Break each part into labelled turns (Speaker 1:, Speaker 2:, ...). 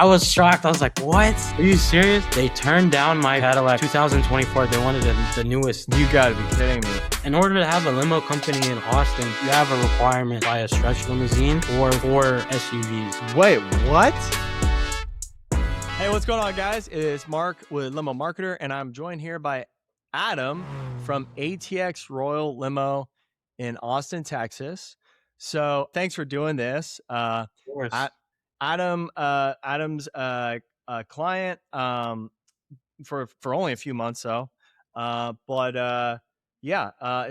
Speaker 1: I was shocked. I was like, what? Are you serious? They turned down my Cadillac 2024. They wanted the newest.
Speaker 2: You gotta be kidding me.
Speaker 1: In order to have a limo company in Austin, you have a requirement to buy a stretch limousine or 4 SUVs.
Speaker 2: Wait, what? Hey, what's going on, guys? It's Mark with Limo Marketer, and I'm joined here by Adam from ATX Royal Limo in Austin, Texas. So thanks for doing this.
Speaker 1: Of course.
Speaker 2: Adam's a client for only a few months, though. It's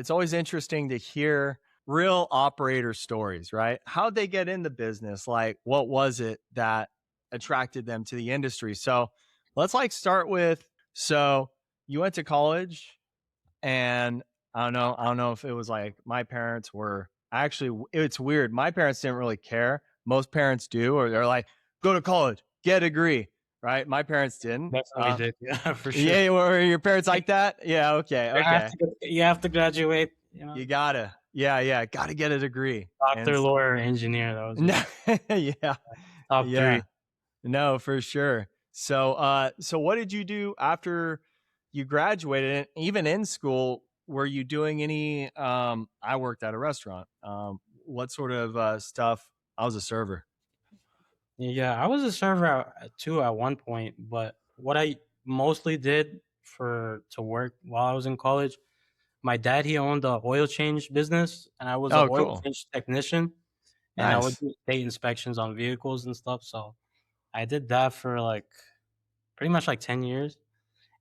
Speaker 2: always interesting to hear real operator stories, right? How'd they get in the business? Like, what was it that attracted them to the industry? So let's start with, so you went to college, and I don't know if it was like my parents were actually, it's weird. My parents didn't really care. Most parents do, or they're like, go to college, get a degree, right? My parents didn't.
Speaker 1: That's what we did. Yeah, for sure.
Speaker 2: Yeah, were your parents like that? Yeah, okay.
Speaker 1: You have to graduate. You know?
Speaker 2: You gotta, gotta get a degree.
Speaker 1: Doctor, lawyer, engineer. That was
Speaker 2: yeah.
Speaker 1: Top 3.
Speaker 2: No, for sure. So what did you do after you graduated? And even in school, were you doing any, I worked at a restaurant. What sort of stuff? I was a server.
Speaker 1: Yeah, I was a server too at one point, but what I mostly did to work while I was in college, my dad, he owned an oil change business, and I was an oil change technician, and I would do state inspections on vehicles and stuff. So I did that for like pretty much like 10 years.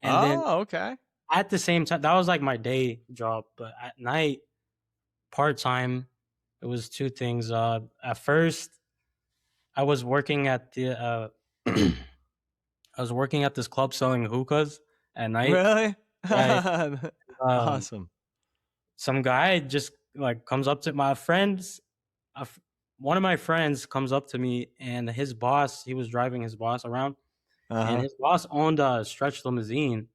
Speaker 1: And then
Speaker 2: okay.
Speaker 1: At the same time, that was like my day job, but at night, part-time, it was 2 things. At first, I was working at the I was working at this club selling hookahs at night.
Speaker 2: Really?
Speaker 1: Right.
Speaker 2: Awesome.
Speaker 1: Some guy just like comes up to my friends. One of my friends comes up to me, and his boss, he was driving his boss around, and his boss owned a stretch limousine,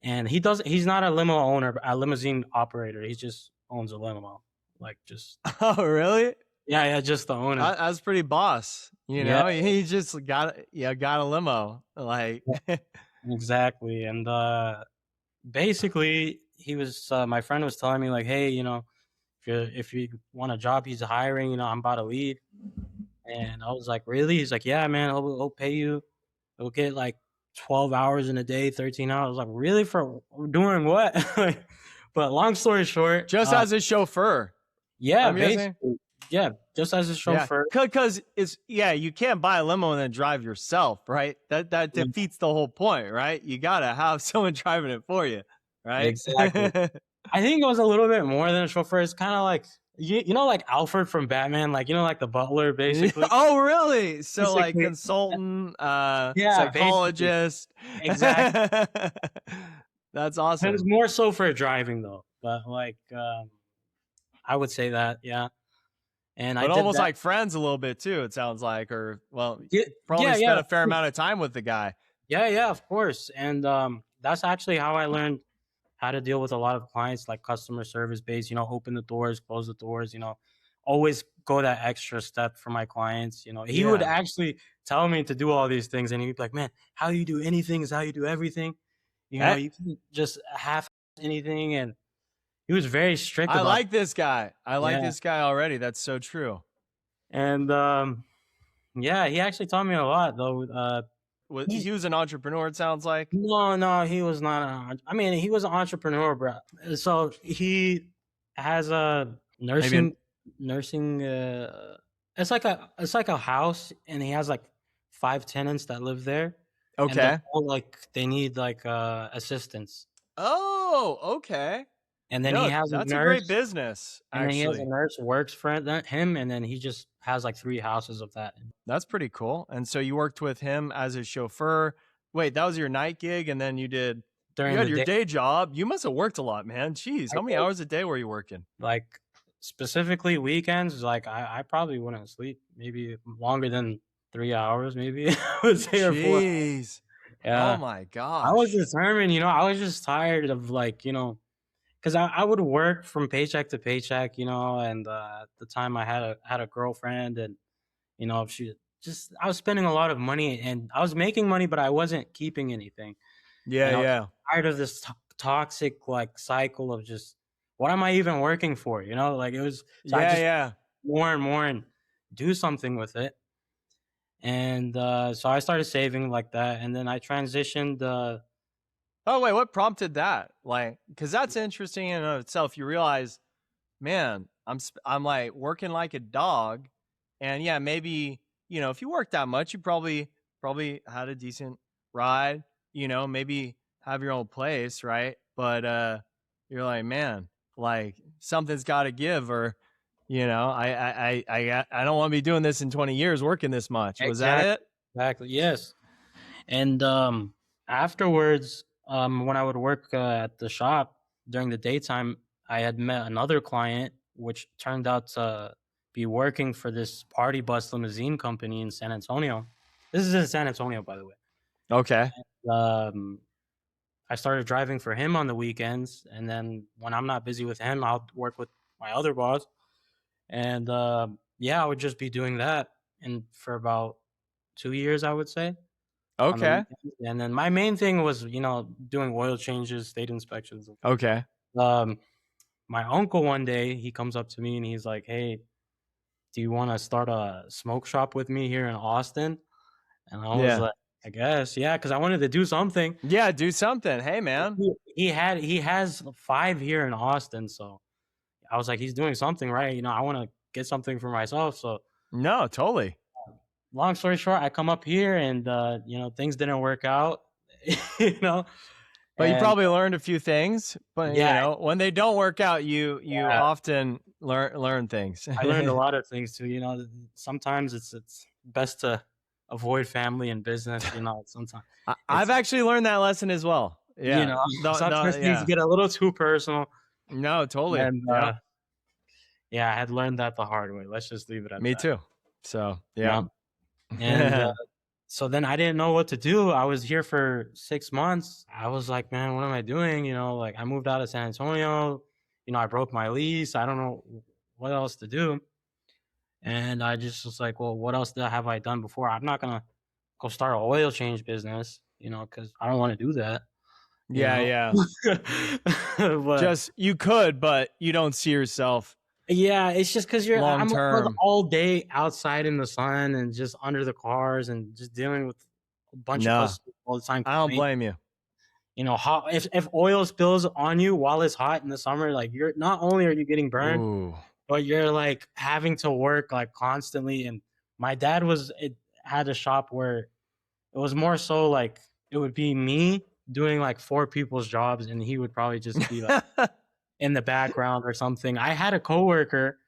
Speaker 1: and he's not a limo owner, but a limousine operator. He just owns a limo, like just.
Speaker 2: Oh, really?
Speaker 1: Yeah, just the owner.
Speaker 2: That's pretty boss. You know, he just got a limo. Like
Speaker 1: exactly. And basically he was my friend was telling me like, hey, you know, if you want a job, he's hiring, you know, I'm about to leave. And I was like, really? He's like, yeah, man, he'll pay you. He'll get like 12 hours in a day, 13 hours. I was like, really? For doing what? But long story short,
Speaker 2: just as a chauffeur.
Speaker 1: Yeah, basically. Yeah, just as a chauffeur.
Speaker 2: Because you can't buy a limo and then drive yourself, right? That defeats the whole point, right? You gotta have someone driving it for you, right?
Speaker 1: Exactly. I think it was a little bit more than a chauffeur. It's kind of like you know, like Alfred from Batman, like, you know, like the butler, basically.
Speaker 2: Oh, really? So basically, like consultant, psychologist.
Speaker 1: Basically. Exactly.
Speaker 2: That's awesome.
Speaker 1: It's more so for driving though, but like I would say that, yeah. And
Speaker 2: but almost like friends a little bit too, it sounds like, or probably spent a fair amount of time with the guy.
Speaker 1: Yeah, of course. And that's actually how I learned how to deal with a lot of clients, like customer service based, you know, open the doors, close the doors, you know, always go that extra step for my clients. You know, he would actually tell me to do all these things, and he'd be like, man, how you do anything is how you do everything. You know, you can just half anything. And he was very strict.
Speaker 2: I like this guy. I like this guy already. That's so true.
Speaker 1: And he actually taught me a lot though.
Speaker 2: He was an entrepreneur, it sounds like.
Speaker 1: No, he was not. I mean, he was an entrepreneur, bro. So he has a nursing. It's like a house, and he has like 5 tenants that live there.
Speaker 2: Okay.
Speaker 1: And they need like assistance.
Speaker 2: Oh, okay.
Speaker 1: And then he has
Speaker 2: that's a great business.
Speaker 1: And then he has a nurse works for him, and then he just has like 3 houses of that.
Speaker 2: That's pretty cool. And so you worked with him as a chauffeur. Wait, that was your night gig, and then you had your day job. You must have worked a lot, man. Jeez, how many hours a day were you working?
Speaker 1: Like specifically weekends, like I probably wouldn't sleep maybe longer than 3 hours, maybe. I would say.
Speaker 2: Jeez.
Speaker 1: Yeah.
Speaker 2: Oh my gosh.
Speaker 1: I was determined, you know. I was just tired of like, you know, because I would work from paycheck to paycheck, you know, and at the time I had a girlfriend, and you know, just I was spending a lot of money, and I was making money, but I wasn't keeping anything.
Speaker 2: Yeah,
Speaker 1: And I was
Speaker 2: yeah.
Speaker 1: tired of this toxic like cycle of just what am I even working for? Like it was. So I
Speaker 2: Yeah,
Speaker 1: just
Speaker 2: yeah.
Speaker 1: more and more and do something with it. And so I started saving like that, and then I transitioned.
Speaker 2: Oh, wait, what prompted that? Like, because that's interesting in and of itself. You realize, man, I'm like working like a dog, and yeah, maybe if you work that much, you probably had a decent ride. Maybe have your own place, right? But you're like, man, like something's got to give, or I don't want to be doing this in 20 years working this much. Was that
Speaker 1: Exactly,
Speaker 2: it?
Speaker 1: exactly, yes. And afterwards, when I would work at the shop during the daytime, I had met another client, which turned out to be working for this party bus limousine company in San Antonio. This is in San Antonio, by the way.
Speaker 2: Okay.
Speaker 1: Um, I started driving for him on the weekends, and then when I'm not busy with him, I'll work with my other boss. And yeah, I would just be doing that, and for about 2 years, I would say, on the
Speaker 2: Okay.
Speaker 1: weekends. And then my main thing was, doing oil changes, state inspections.
Speaker 2: Okay.
Speaker 1: Um, my uncle one day he comes up to me and he's like, "Hey, do you want to start a smoke shop with me here in Austin?" And I was
Speaker 2: Yeah.
Speaker 1: like, "I guess, yeah," because I wanted to do something.
Speaker 2: Yeah. Do something. Hey, man.
Speaker 1: He has 5 here in Austin, so I was like, "He's doing something right." I want to get something for myself. So
Speaker 2: No, totally.
Speaker 1: long story short, I come up here and things didn't work out. you know,
Speaker 2: But you
Speaker 1: and
Speaker 2: probably learned a few things. But
Speaker 1: yeah,
Speaker 2: when they don't work out, you
Speaker 1: yeah,
Speaker 2: often learn things.
Speaker 1: I learned a lot of things too. Sometimes it's best to avoid family and business. Sometimes
Speaker 2: I've
Speaker 1: it's
Speaker 2: actually learned that lesson as well.
Speaker 1: you
Speaker 2: Yeah.
Speaker 1: know sometimes things
Speaker 2: Yeah.
Speaker 1: get a little too personal,
Speaker 2: No, totally.
Speaker 1: and
Speaker 2: Yeah.
Speaker 1: yeah, I had learned that the hard way. Let's just leave it at
Speaker 2: Me
Speaker 1: that.
Speaker 2: too. So, yeah.
Speaker 1: Yeah, and so then I didn't know what to do. I was here for 6 months. I was like, man, what am I doing? Like I moved out of San Antonio. I broke my lease. I don't know what else to do. And I just was like, well, what else have I done before? I'm not gonna go start an oil change business, because I don't want to do that, you
Speaker 2: Yeah,
Speaker 1: know.
Speaker 2: yeah.
Speaker 1: But
Speaker 2: Just you could, but you don't see yourself
Speaker 1: yeah, it's just because
Speaker 2: long
Speaker 1: I'm like
Speaker 2: term.
Speaker 1: all day outside in the sun and just under the cars and just dealing with a bunch of
Speaker 2: No,
Speaker 1: customers all the time
Speaker 2: I don't
Speaker 1: complaining.
Speaker 2: blame you.
Speaker 1: Hot if oil spills on you while it's hot in the summer, like you're not only are you getting burned,
Speaker 2: Ooh.
Speaker 1: but you're like having to work like constantly. And my dad had a shop where it was more so like it would be me doing like 4 people's jobs, and he would probably just be like in the background or something. I had a coworker,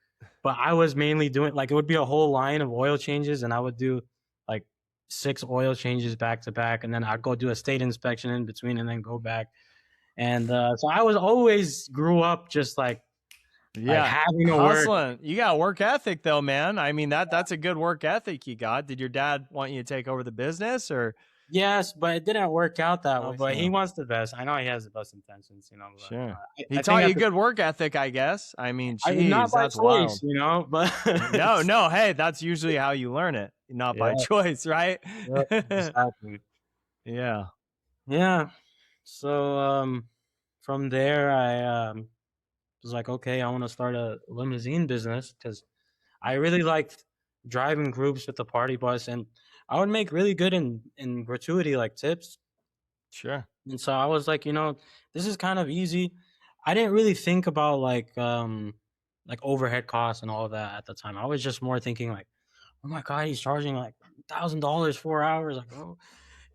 Speaker 1: but I was mainly doing like it would be a whole line of oil changes, and I would do like 6 oil changes back to back, and then I'd go do a state inspection in between, and then go back. And so I was always grew up just like
Speaker 2: Yeah,
Speaker 1: having to work.
Speaker 2: hustling. You got work ethic though, man. I mean that's a good work ethic you got. Did your dad want you to take over the business or
Speaker 1: Yes, but it didn't work out that way.
Speaker 2: oh,
Speaker 1: But he
Speaker 2: so
Speaker 1: wants the best. I know he has the best intentions, but
Speaker 2: sure.
Speaker 1: I
Speaker 2: He
Speaker 1: think
Speaker 2: taught
Speaker 1: at
Speaker 2: you good work ethic, I guess. I mean,
Speaker 1: not
Speaker 2: geez,
Speaker 1: by
Speaker 2: that's
Speaker 1: choice,
Speaker 2: wild.
Speaker 1: but
Speaker 2: No, no, hey, that's usually how you learn it, not by
Speaker 1: yeah,
Speaker 2: choice, right?
Speaker 1: yeah, exactly.
Speaker 2: Yeah.
Speaker 1: Yeah. So from there I was like, okay, I want to start a limousine business because I really liked driving groups with the party bus, and I would make really good in gratuity like tips.
Speaker 2: Sure.
Speaker 1: And so I was like, this is kind of easy. I didn't really think about like overhead costs and all of that at the time. I was just more thinking like, oh my god, he's charging like $1,000 4 hours, like So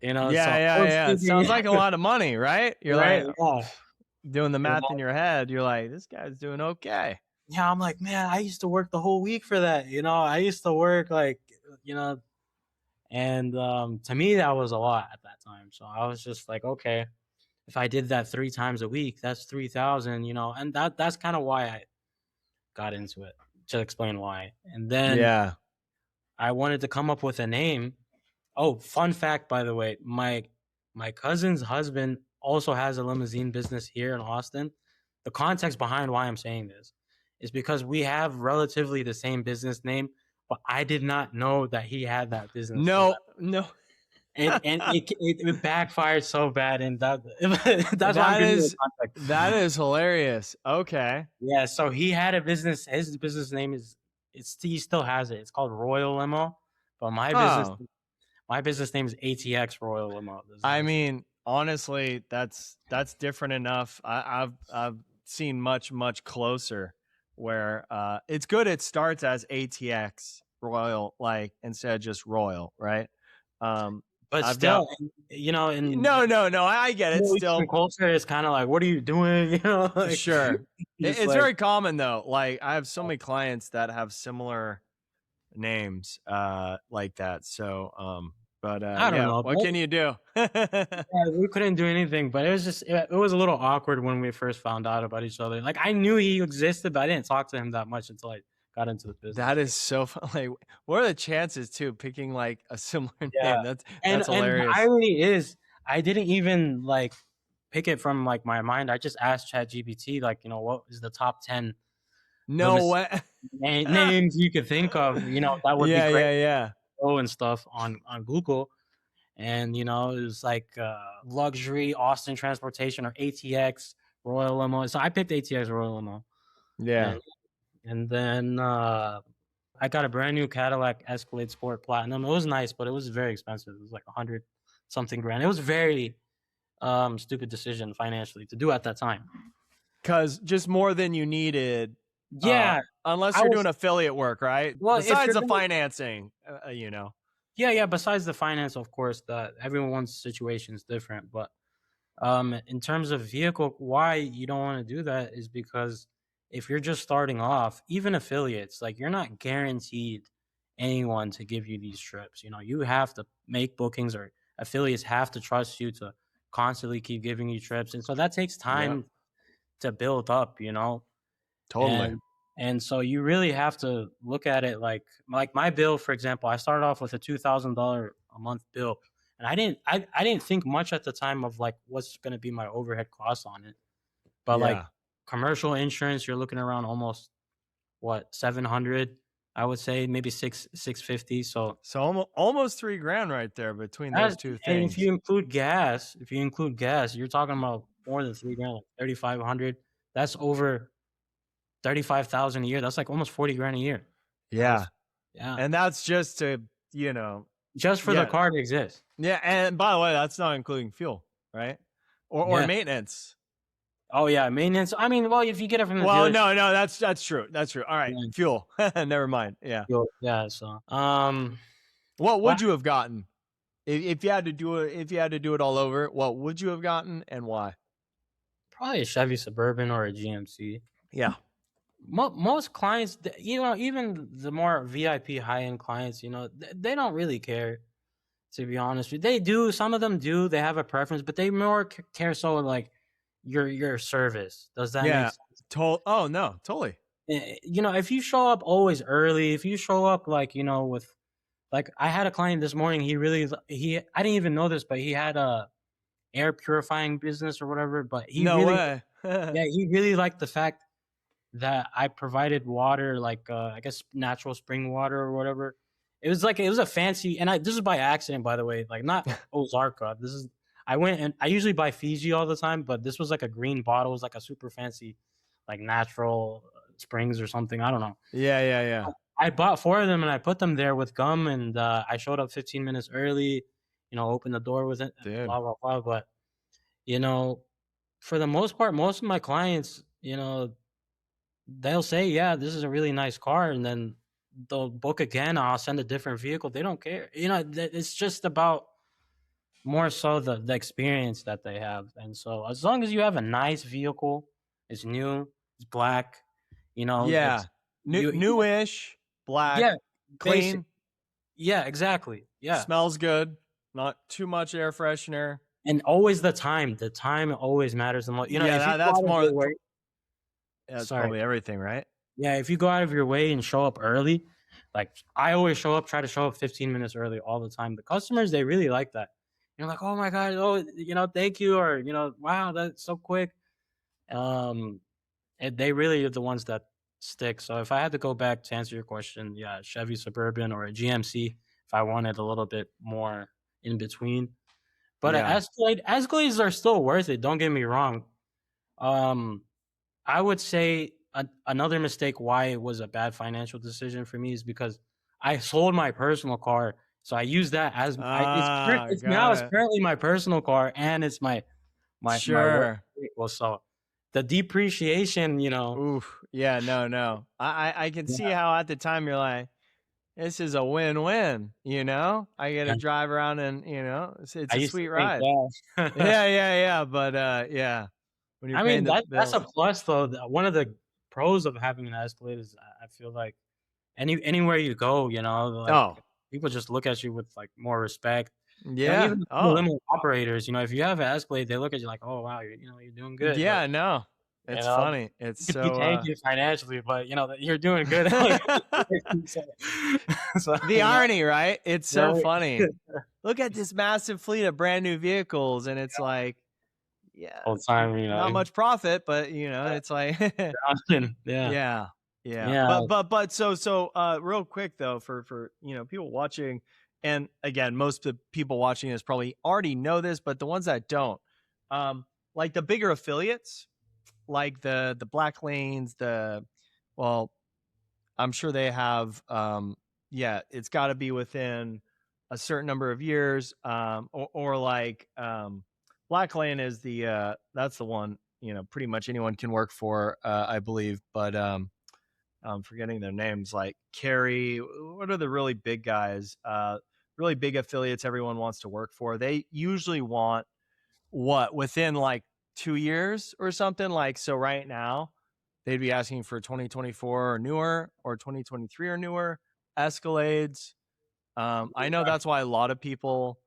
Speaker 2: Yeah,
Speaker 1: I
Speaker 2: yeah,
Speaker 1: was
Speaker 2: yeah. It
Speaker 1: thinking,
Speaker 2: sounds like a lot of money, right? You're
Speaker 1: right?
Speaker 2: like
Speaker 1: Yeah,
Speaker 2: doing the
Speaker 1: yeah,
Speaker 2: math in your head. You're like, this guy's doing okay.
Speaker 1: yeah. I'm like, man, I used to work the whole week for that. I used to work like you know, and to me that was a lot at that time. So I was just like, okay, if I did that 3 times a week, that's 3,000. And that's kind of why I got into it, to explain why. And then
Speaker 2: Yeah.
Speaker 1: I wanted to come up with a name. Oh, fun fact, by the way, my cousin's husband also has a limousine business here in Austin. The context behind why I'm saying this is because we have relatively the same business name, but I did not know that he had that business till
Speaker 2: No,
Speaker 1: that.
Speaker 2: no.
Speaker 1: It backfired so bad, and that that's why I'm
Speaker 2: That
Speaker 1: giving you the
Speaker 2: is
Speaker 1: context.
Speaker 2: that is hilarious. Okay.
Speaker 1: Yeah, so he had a business. His business name is he still has it. It's called Royal Limo, but
Speaker 2: Oh,
Speaker 1: my business name is ATX Royal Limo.
Speaker 2: I mean, honestly, that's different enough. I've seen much closer where it's good it starts as ATX Royal, like instead of just Royal, right? Um
Speaker 1: But
Speaker 2: I've got
Speaker 1: still, you know, in
Speaker 2: no, I get it
Speaker 1: Middle Eastern
Speaker 2: still.
Speaker 1: culture, it's kind of like, what are you doing? You know, like
Speaker 2: Sure.
Speaker 1: it's
Speaker 2: It's
Speaker 1: like
Speaker 2: very common though. Like I have so many clients that have similar names like that. So but
Speaker 1: I don't
Speaker 2: yeah,
Speaker 1: know.
Speaker 2: what can you do?
Speaker 1: Yeah, we couldn't do anything, but it was a little awkward when we first found out about each other. Like I knew he existed, but I didn't talk to him that much until I got into the business.
Speaker 2: That is so fun. Like, what are the chances too picking like a similar
Speaker 1: Yeah,
Speaker 2: name? That's
Speaker 1: and the
Speaker 2: hilarious.
Speaker 1: irony is, I didn't even like pick it from like my mind. I just asked ChatGPT, like, you know, what is the top 10
Speaker 2: No
Speaker 1: limousine
Speaker 2: way.
Speaker 1: names you could think of? You know, that would be
Speaker 2: Yeah,
Speaker 1: great
Speaker 2: yeah, yeah.
Speaker 1: and stuff on Google. And you know, it was like luxury Austin transportation or ATX Royal Limo. So I picked ATX Royal Limo,
Speaker 2: Yeah.
Speaker 1: and then I got a brand new Cadillac Escalade Sport Platinum. It was nice, but it was very expensive. It was like 100 something grand. It was very stupid decision financially to do at that time.
Speaker 2: Cause just more than you needed,
Speaker 1: Yeah,
Speaker 2: unless
Speaker 1: I
Speaker 2: you're
Speaker 1: was
Speaker 2: doing affiliate work, right?
Speaker 1: well. If
Speaker 2: Besides
Speaker 1: you're
Speaker 2: the
Speaker 1: gonna,
Speaker 2: financing, you know.
Speaker 1: yeah, yeah. Besides the finance, of course, that everyone's situation is different, but in terms of vehicle, why you don't want to do that is because if you're just starting off, even affiliates, like you're not guaranteed anyone to give you these trips. You know, you have to make bookings, or affiliates have to trust you to constantly keep giving you trips. And so that takes
Speaker 2: Yeah,
Speaker 1: time to build up, you know.
Speaker 2: totally.
Speaker 1: And so you really have to look at it like my bill, for example. I started off with a $2,000 a month bill, and I didn't think much at the time of like what's going to be my overhead costs on it. But like
Speaker 2: Yeah.
Speaker 1: commercial insurance, you're looking around almost what 700, I would say, maybe 650. So
Speaker 2: So almost 3 grand right there between those
Speaker 1: that,
Speaker 2: two
Speaker 1: and if
Speaker 2: things.
Speaker 1: you include gas, you're talking about more than 3 grand, like 3,500. That's over 35,000 a year. That's like almost 40 grand a year. That
Speaker 2: Yeah.
Speaker 1: was yeah.
Speaker 2: And that's just to, you know,
Speaker 1: Just for the
Speaker 2: yeah.
Speaker 1: car to exist.
Speaker 2: Yeah, and by the way, that's not including fuel, right? Or
Speaker 1: Yeah.
Speaker 2: maintenance.
Speaker 1: Oh, yeah, maintenance. I mean, well, if you get it from the
Speaker 2: Well,
Speaker 1: dealership,
Speaker 2: no, that's true. That's true. All right,
Speaker 1: yeah,
Speaker 2: fuel. Never mind. Yeah.
Speaker 1: yeah, so,
Speaker 2: What
Speaker 1: well,
Speaker 2: would you have gotten if you had to do it? If you had to do it all over, what would you have gotten and why?
Speaker 1: probably a Chevy Suburban or a GMC.
Speaker 2: Yeah.
Speaker 1: Most clients, you know, even the more VIP high-end clients, you know, they don't really care, to be honest with you. They do, some of them do, they have a preference, but they more care so, like, your service. Does that make
Speaker 2: Yeah.
Speaker 1: sense?
Speaker 2: Oh no, totally.
Speaker 1: You know, if you show up always early, if you show up, like, you know, with like, I had a client this morning, he I didn't even know this, but he had a air purifying business or whatever, but
Speaker 2: No way.
Speaker 1: he really liked the fact that I provided water, like, I guess natural spring water or whatever. It was a fancy, and this is by accident, by the way, like, not Ozarka. This is I went and I usually buy Fiji all the time, but this was like a green bottle. It was like a super fancy, like, natural springs or something. I don't know.
Speaker 2: Yeah, yeah, yeah.
Speaker 1: I bought 4 of them and I put them there with gum, and I showed up 15 minutes early, you know, opened the door with it,
Speaker 2: Dude.
Speaker 1: blah blah blah. But you know, for the most part, most of my clients, you know, they'll say, "Yeah, this is a really nice car," and then they'll book again. I'll send a different vehicle. They don't care. You know, it's just about more so the experience that they have. And so, as long as you have a nice vehicle, it's new, it's black, you know,
Speaker 2: Yeah.
Speaker 1: it's you.
Speaker 2: Newish,
Speaker 1: Yeah,
Speaker 2: black,
Speaker 1: basic.
Speaker 2: clean,
Speaker 1: Yeah, exactly. Yeah.
Speaker 2: smells good, not too much air freshener.
Speaker 1: And always the time always matters the most. You know,
Speaker 2: Yeah,
Speaker 1: if you go
Speaker 2: that's
Speaker 1: out of
Speaker 2: more
Speaker 1: your way,
Speaker 2: that's
Speaker 1: sorry.
Speaker 2: probably everything, right?
Speaker 1: Yeah, if you go out of your way and show up early, like I always try to show up 15 minutes early all the time. The customers, they really like that. You're like, "Oh my God, oh, you know, thank you," or, you know, "Wow, that's so quick." Um, and they really are the ones that stick. So if I had to go back to answer your question, yeah, Chevy Suburban or a GMC if I wanted a little bit more in between. But a
Speaker 2: Yeah.
Speaker 1: Escalades are still worth it. Don't get me wrong. Um, I would say another mistake why it was a bad financial decision for me is because I sold my personal car, so I use that as
Speaker 2: Ah,
Speaker 1: it's
Speaker 2: got
Speaker 1: now it's
Speaker 2: it.
Speaker 1: currently my personal car and it's my work
Speaker 2: Sure.
Speaker 1: vehicle. So the depreciation,
Speaker 2: Oof. Yeah, no. I can see
Speaker 1: yeah,
Speaker 2: how at the time you're like, this is a win-win, you know? I get to
Speaker 1: yeah,
Speaker 2: drive around and, it's
Speaker 1: I
Speaker 2: a
Speaker 1: used to
Speaker 2: sweet
Speaker 1: think
Speaker 2: ride.
Speaker 1: that.
Speaker 2: Yeah, but, yeah, when you're
Speaker 1: I
Speaker 2: paying
Speaker 1: mean,
Speaker 2: the
Speaker 1: that's a
Speaker 2: bills.
Speaker 1: plus though. One of the pros of having an Escalade is I feel like anywhere you go,
Speaker 2: Oh,
Speaker 1: like people just look at you with like more respect.
Speaker 2: yeah.
Speaker 1: Even the
Speaker 2: Oh,
Speaker 1: limo operators, if you have an Escalade, they look at you like, "Oh wow, you're doing good." But
Speaker 2: yeah, no.
Speaker 1: you
Speaker 2: It's
Speaker 1: know,
Speaker 2: funny. It's
Speaker 1: you could be
Speaker 2: so,
Speaker 1: tanking financially, but that you're doing good. so, so
Speaker 2: the irony, right? It's so
Speaker 1: right?
Speaker 2: funny. Look at this massive fleet of brand new vehicles, and it's like, yeah,
Speaker 1: Whole time,
Speaker 2: not much profit, but, it's like
Speaker 1: yeah,
Speaker 2: yeah. Yeah.
Speaker 1: yeah.
Speaker 2: But real quick though, for people watching, and again, most of the people watching this probably already know this, but the ones that don't, um, like the bigger affiliates, like the Black Lanes, well, I'm sure they have, yeah, it's got to be within a certain number of years, or like, Black Lane is that's the one, pretty much anyone can work for, I believe, but, I'm forgetting their names, like Carrie. What are the really big guys? Really big affiliates everyone wants to work for. They usually want what within like 2 years or something. Like, so right now, they'd be asking for 2024 or newer or 2023 or newer Escalades. I know that's why a lot of people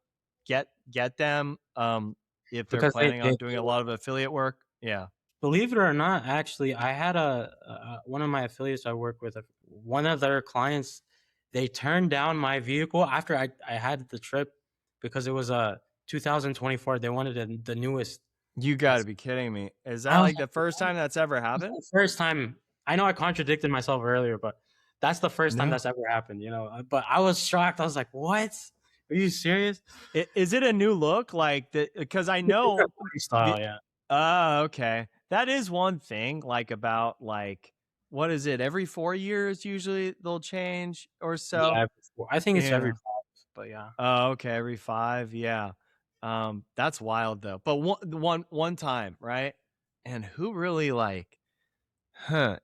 Speaker 2: get them, if they're
Speaker 1: Because
Speaker 2: planning
Speaker 1: they
Speaker 2: on doing a lot of affiliate work. Yeah.
Speaker 1: believe it or not, actually, I had one of my affiliates I work with, one of their clients, they turned down my vehicle after I had the trip because it was a 2024. They wanted the newest.
Speaker 2: You got to be kidding me. Is that
Speaker 1: I was
Speaker 2: like
Speaker 1: like,
Speaker 2: the first
Speaker 1: "What?"
Speaker 2: time that's ever
Speaker 1: It's
Speaker 2: happened?
Speaker 1: the first time. I know I contradicted myself earlier, but that's the first time
Speaker 2: No.
Speaker 1: that's ever happened. But I was shocked. I was like, "What? Are you serious?"
Speaker 2: Is it a new look? Like the because I know the
Speaker 1: Style, yeah,
Speaker 2: oh, okay. That is one thing, like, about, like, what is it? Every 4 years, usually, they'll change or so?
Speaker 1: yeah. I think it's every
Speaker 2: Yeah.
Speaker 1: 5, but yeah.
Speaker 2: Oh, okay, every 5, yeah. That's wild, though. But one time, right? And who really, like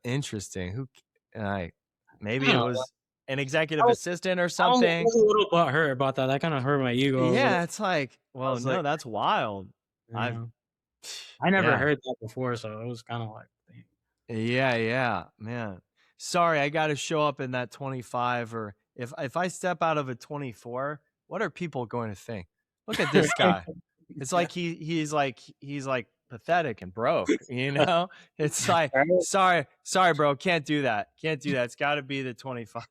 Speaker 2: interesting. Who I
Speaker 1: I
Speaker 2: maybe
Speaker 1: don't
Speaker 2: it
Speaker 1: know.
Speaker 2: was an executive
Speaker 1: I was,
Speaker 2: assistant or
Speaker 1: I
Speaker 2: something.
Speaker 1: was a little butthurt about that. That kind of hurt my ego.
Speaker 2: Yeah, it's like,
Speaker 1: I
Speaker 2: well,
Speaker 1: was
Speaker 2: no,
Speaker 1: like,
Speaker 2: that's wild.
Speaker 1: you
Speaker 2: I've
Speaker 1: know, I never
Speaker 2: yeah.
Speaker 1: heard that before, so it was kind of like, dang.
Speaker 2: Yeah, man. Sorry, I got to show up in that 25, or if I step out of a 24, what are people going to think? Look at this guy. It's like he's like pathetic and broke, you know? It's like,
Speaker 1: Right?
Speaker 2: sorry, bro, can't do that. Can't do that. It's got to be the 25.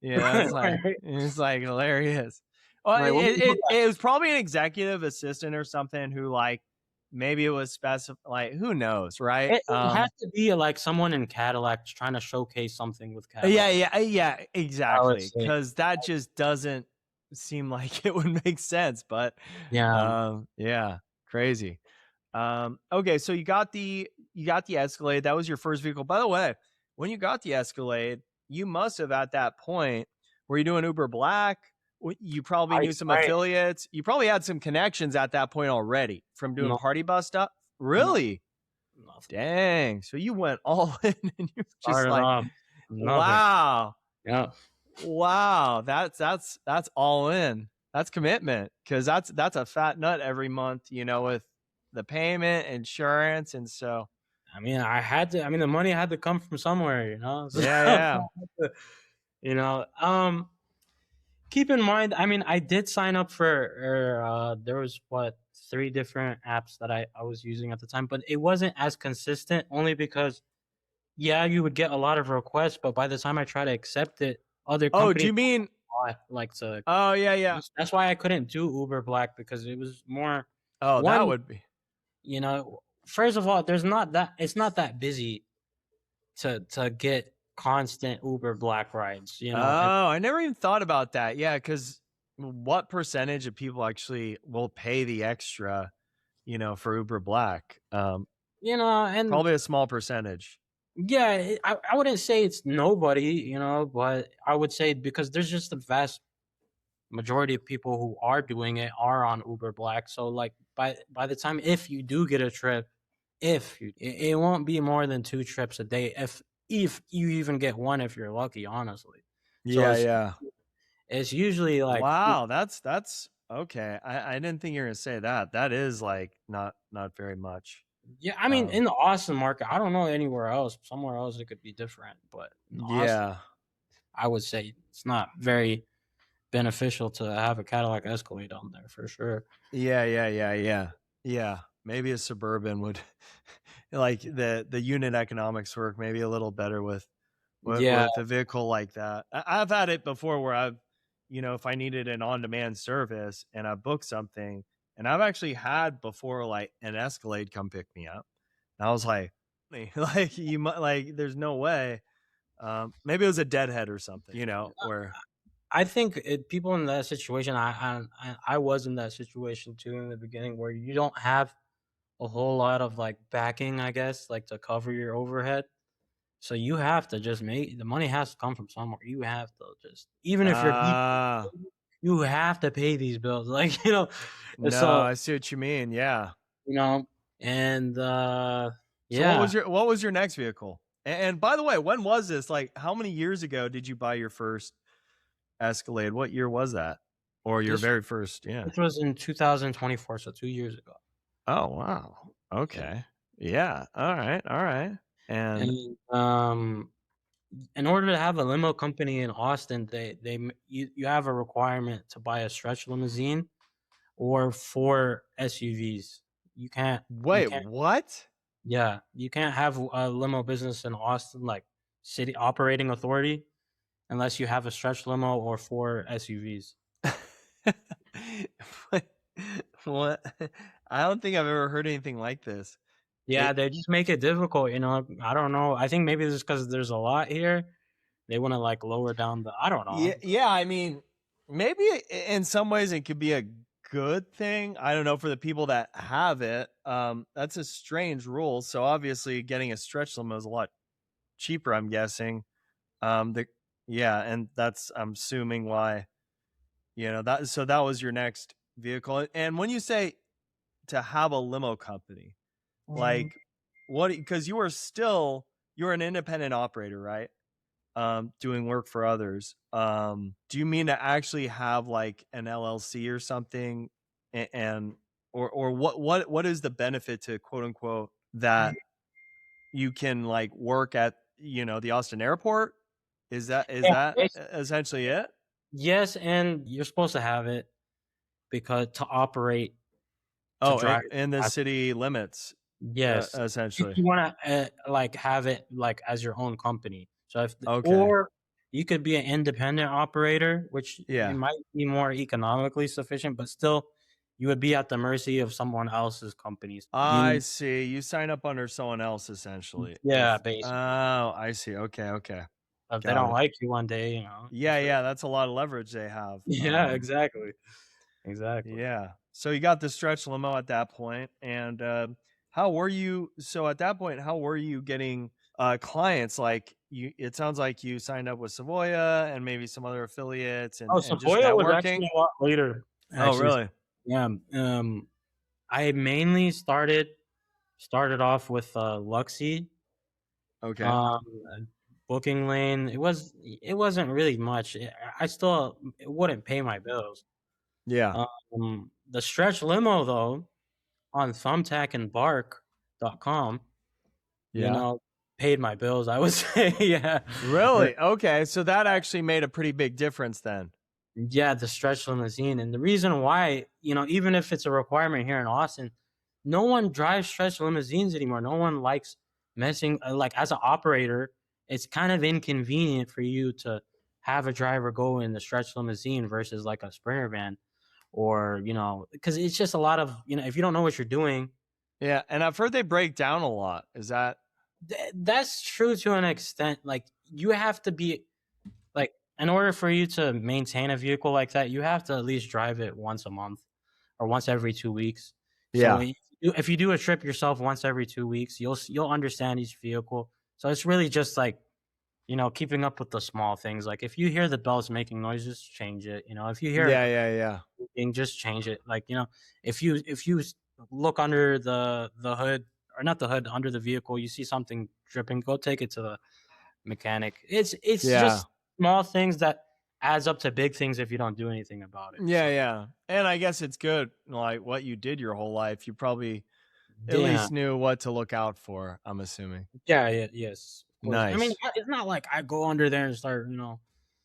Speaker 1: Right, right.
Speaker 2: It's like hilarious. Well,
Speaker 1: Right, what do you call that?
Speaker 2: it was probably an executive assistant or something who, like, maybe it was like, who knows, right?
Speaker 1: It has to be like someone in Cadillac trying to showcase something with
Speaker 2: Yeah,
Speaker 1: Cadillac. I would
Speaker 2: exactly.
Speaker 1: say,
Speaker 2: Because that just doesn't seem like it would make sense. But,
Speaker 1: yeah.
Speaker 2: yeah, crazy. Okay, so you got the Escalade. That was your first vehicle. By the way, when you got the Escalade, you must have at that point, were you doing Uber Black? You probably knew some
Speaker 1: Right.
Speaker 2: affiliates. You probably had some connections at that point already from doing
Speaker 1: No,
Speaker 2: party bus stuff.
Speaker 1: no,
Speaker 2: Really?
Speaker 1: nothing.
Speaker 2: Dang. So you went all in, and you're just
Speaker 1: Started
Speaker 2: like,
Speaker 1: off nothing.
Speaker 2: wow.
Speaker 1: Yeah.
Speaker 2: Wow, that's all in. That's commitment, because that's a fat nut every month, with the payment, insurance, and so
Speaker 1: I mean, the money had to come from somewhere.
Speaker 2: yeah,
Speaker 1: So,
Speaker 2: yeah.
Speaker 1: you know, um, keep in mind, I mean, I did sign up for, there was what, 3 different apps that I was using at the time, but it wasn't as consistent only because, yeah, you would get a lot of requests, but by the time I try to accept it, other
Speaker 2: Oh, do
Speaker 1: companies
Speaker 2: you mean?
Speaker 1: like to.
Speaker 2: Oh, yeah, yeah.
Speaker 1: That's why I couldn't do Uber Black because it was more
Speaker 2: Oh, that
Speaker 1: one,
Speaker 2: would be.
Speaker 1: first of all, it's not that busy to get. constant Uber Black rides, you know, and
Speaker 2: Oh, I never even thought about that. Yeah, because what percentage of people actually will pay the extra, for Uber Black?
Speaker 1: and
Speaker 2: Probably a small percentage.
Speaker 1: yeah, I wouldn't say it's nobody, but I would say because there's just a vast majority of people who are doing it are on Uber Black. So like by the time if you do get a trip, if you, it won't be more than 2 trips a day. If you even get one, if you're lucky, honestly. So
Speaker 2: Yeah, yeah.
Speaker 1: it's usually like
Speaker 2: Wow, that's okay. I didn't think you were gonna say that. That is like not very much.
Speaker 1: yeah. I mean,
Speaker 2: Um,
Speaker 1: in the Austin market, I don't know anywhere else. Somewhere else it could be different, but in Austin,
Speaker 2: yeah.
Speaker 1: I would say it's not very beneficial to have a Cadillac Escalade on there for sure.
Speaker 2: Yeah, yeah, yeah, yeah. Yeah. Maybe a Suburban would like the unit economics work maybe a little better with
Speaker 1: Yeah,
Speaker 2: a vehicle like that. I've had it before where if I needed an on-demand service and I booked something, and I've actually had before like an Escalade come pick me up. And I was like, like you might like, there's no way. Maybe it was a deadhead or something, where
Speaker 1: I think people in that situation. I was in that situation too in the beginning, where you don't have a whole lot of like backing, I guess, like to cover your overhead. So you have to just make the money has to come from somewhere. You have to just even if you're deep,
Speaker 2: uh
Speaker 1: you have to pay these bills. Like
Speaker 2: no,
Speaker 1: so
Speaker 2: I see what you mean. Yeah.
Speaker 1: you know, and
Speaker 2: So
Speaker 1: yeah,
Speaker 2: what was your next vehicle? And by the way, when was this? Like, how many years ago did you buy your first Escalade? What year was that? Or your
Speaker 1: this
Speaker 2: very first? Yeah.
Speaker 1: this was in 2024, so 2 years ago.
Speaker 2: Oh wow.
Speaker 1: Yeah,
Speaker 2: Okay. Yeah. All right. All right. And
Speaker 1: and in order to have a limo company in Austin, you have a requirement to buy a stretch limousine or 4 SUVs. You
Speaker 2: wait,
Speaker 1: can't
Speaker 2: what?
Speaker 1: yeah, you can't have a limo business in Austin like city operating authority unless you have a stretch limo or 4 SUVs.
Speaker 2: what? What? I don't think I've ever heard anything like this.
Speaker 1: Yeah,
Speaker 2: It
Speaker 1: they just make it difficult, I don't know. I think maybe it's because there's a lot here. They want to like lower down the I don't
Speaker 2: Yeah,
Speaker 1: know.
Speaker 2: yeah. I mean, maybe in some ways it could be a good thing. I don't know for the people that have it. That's a strange rule. So obviously, getting a stretch limo is a lot cheaper. I'm guessing. The yeah, and that's I'm assuming why that. So that was your next vehicle. And when you say to have a limo company, like what? Because you're an independent operator, right? Doing work for others. Do you mean to actually have like an LLC or something? And or what is the benefit to quote unquote that you can like work at the Austin airport? Is
Speaker 1: Yeah,
Speaker 2: that essentially it?
Speaker 1: yes, and you're supposed to have it because to operate to
Speaker 2: Oh,
Speaker 1: drive
Speaker 2: in the city limits,
Speaker 1: yes. If
Speaker 2: essentially.
Speaker 1: you wanna, like, have it, like, as your own company. So if the
Speaker 2: Okay.
Speaker 1: or you could be an independent operator, which it
Speaker 2: Yeah.
Speaker 1: might be more economically sufficient, but still, you would be at the mercy of someone else's companies.
Speaker 2: I see. You sign up under someone else essentially.
Speaker 1: Yeah,
Speaker 2: If
Speaker 1: basically.
Speaker 2: oh, I see. Okay, okay.
Speaker 1: If they
Speaker 2: Got
Speaker 1: don't
Speaker 2: it.
Speaker 1: like you one day,
Speaker 2: Yeah,
Speaker 1: it's a
Speaker 2: yeah, that's a lot of leverage they have.
Speaker 1: yeah, exactly, exactly.
Speaker 2: Yeah. So you got the stretch limo at that point, and how were you? So at that point, how were you getting clients? Like you, it sounds like you signed up with Savoya and maybe some other affiliates,
Speaker 1: Oh,
Speaker 2: and just
Speaker 1: Sequoia was actually
Speaker 2: networking.
Speaker 1: a lot later,
Speaker 2: Oh,
Speaker 1: actually.
Speaker 2: really?
Speaker 1: Yeah, I mainly started off with, Luxy,
Speaker 2: Okay.
Speaker 1: um, uh, Booking Lane. It wasn't really much. I still it wouldn't pay my bills.
Speaker 2: Yeah.
Speaker 1: The stretch limo though, on Thumbtack and Bark.com, you
Speaker 2: Yeah.
Speaker 1: know, paid my bills, I would say, yeah.
Speaker 2: Really? Okay. So that actually made a pretty big difference then.
Speaker 1: Yeah, the stretch limousine, and the reason why, even if it's a requirement here in Austin, no one drives stretch limousines anymore. No one likes messing like, as an operator, it's kind of inconvenient for you to have a driver go in the stretch limousine versus, like, a Sprinter van or, because it's just a lot of if you don't know what you're doing.
Speaker 2: Yeah, and I've heard they break down a lot. Is that
Speaker 1: That's true to an extent, like you have to be like, in order for you to maintain a vehicle like that, you have to at least drive it once a month or once every 2 weeks. So
Speaker 2: Yeah.
Speaker 1: if you do a trip yourself once every 2 weeks, you'll understand each vehicle. So it's really just like, keeping up with the small things. Like if you hear the bells making noises, change it. If you hear
Speaker 2: Yeah, yeah, yeah.
Speaker 1: beeping, just change it. Like, if you look under the hood, or not the hood, under the vehicle, you see something dripping, go take it to the mechanic. It's
Speaker 2: Yeah.
Speaker 1: just small things that adds up to big things if you don't do anything about it.
Speaker 2: Yeah,
Speaker 1: So
Speaker 2: yeah. And I guess it's good, like what you did your whole life, you probably at
Speaker 1: yeah,
Speaker 2: least knew what to look out for, I'm assuming.
Speaker 1: yeah, yeah, yes, of course. I mean,
Speaker 2: Nice.
Speaker 1: it's not like I go under there and start,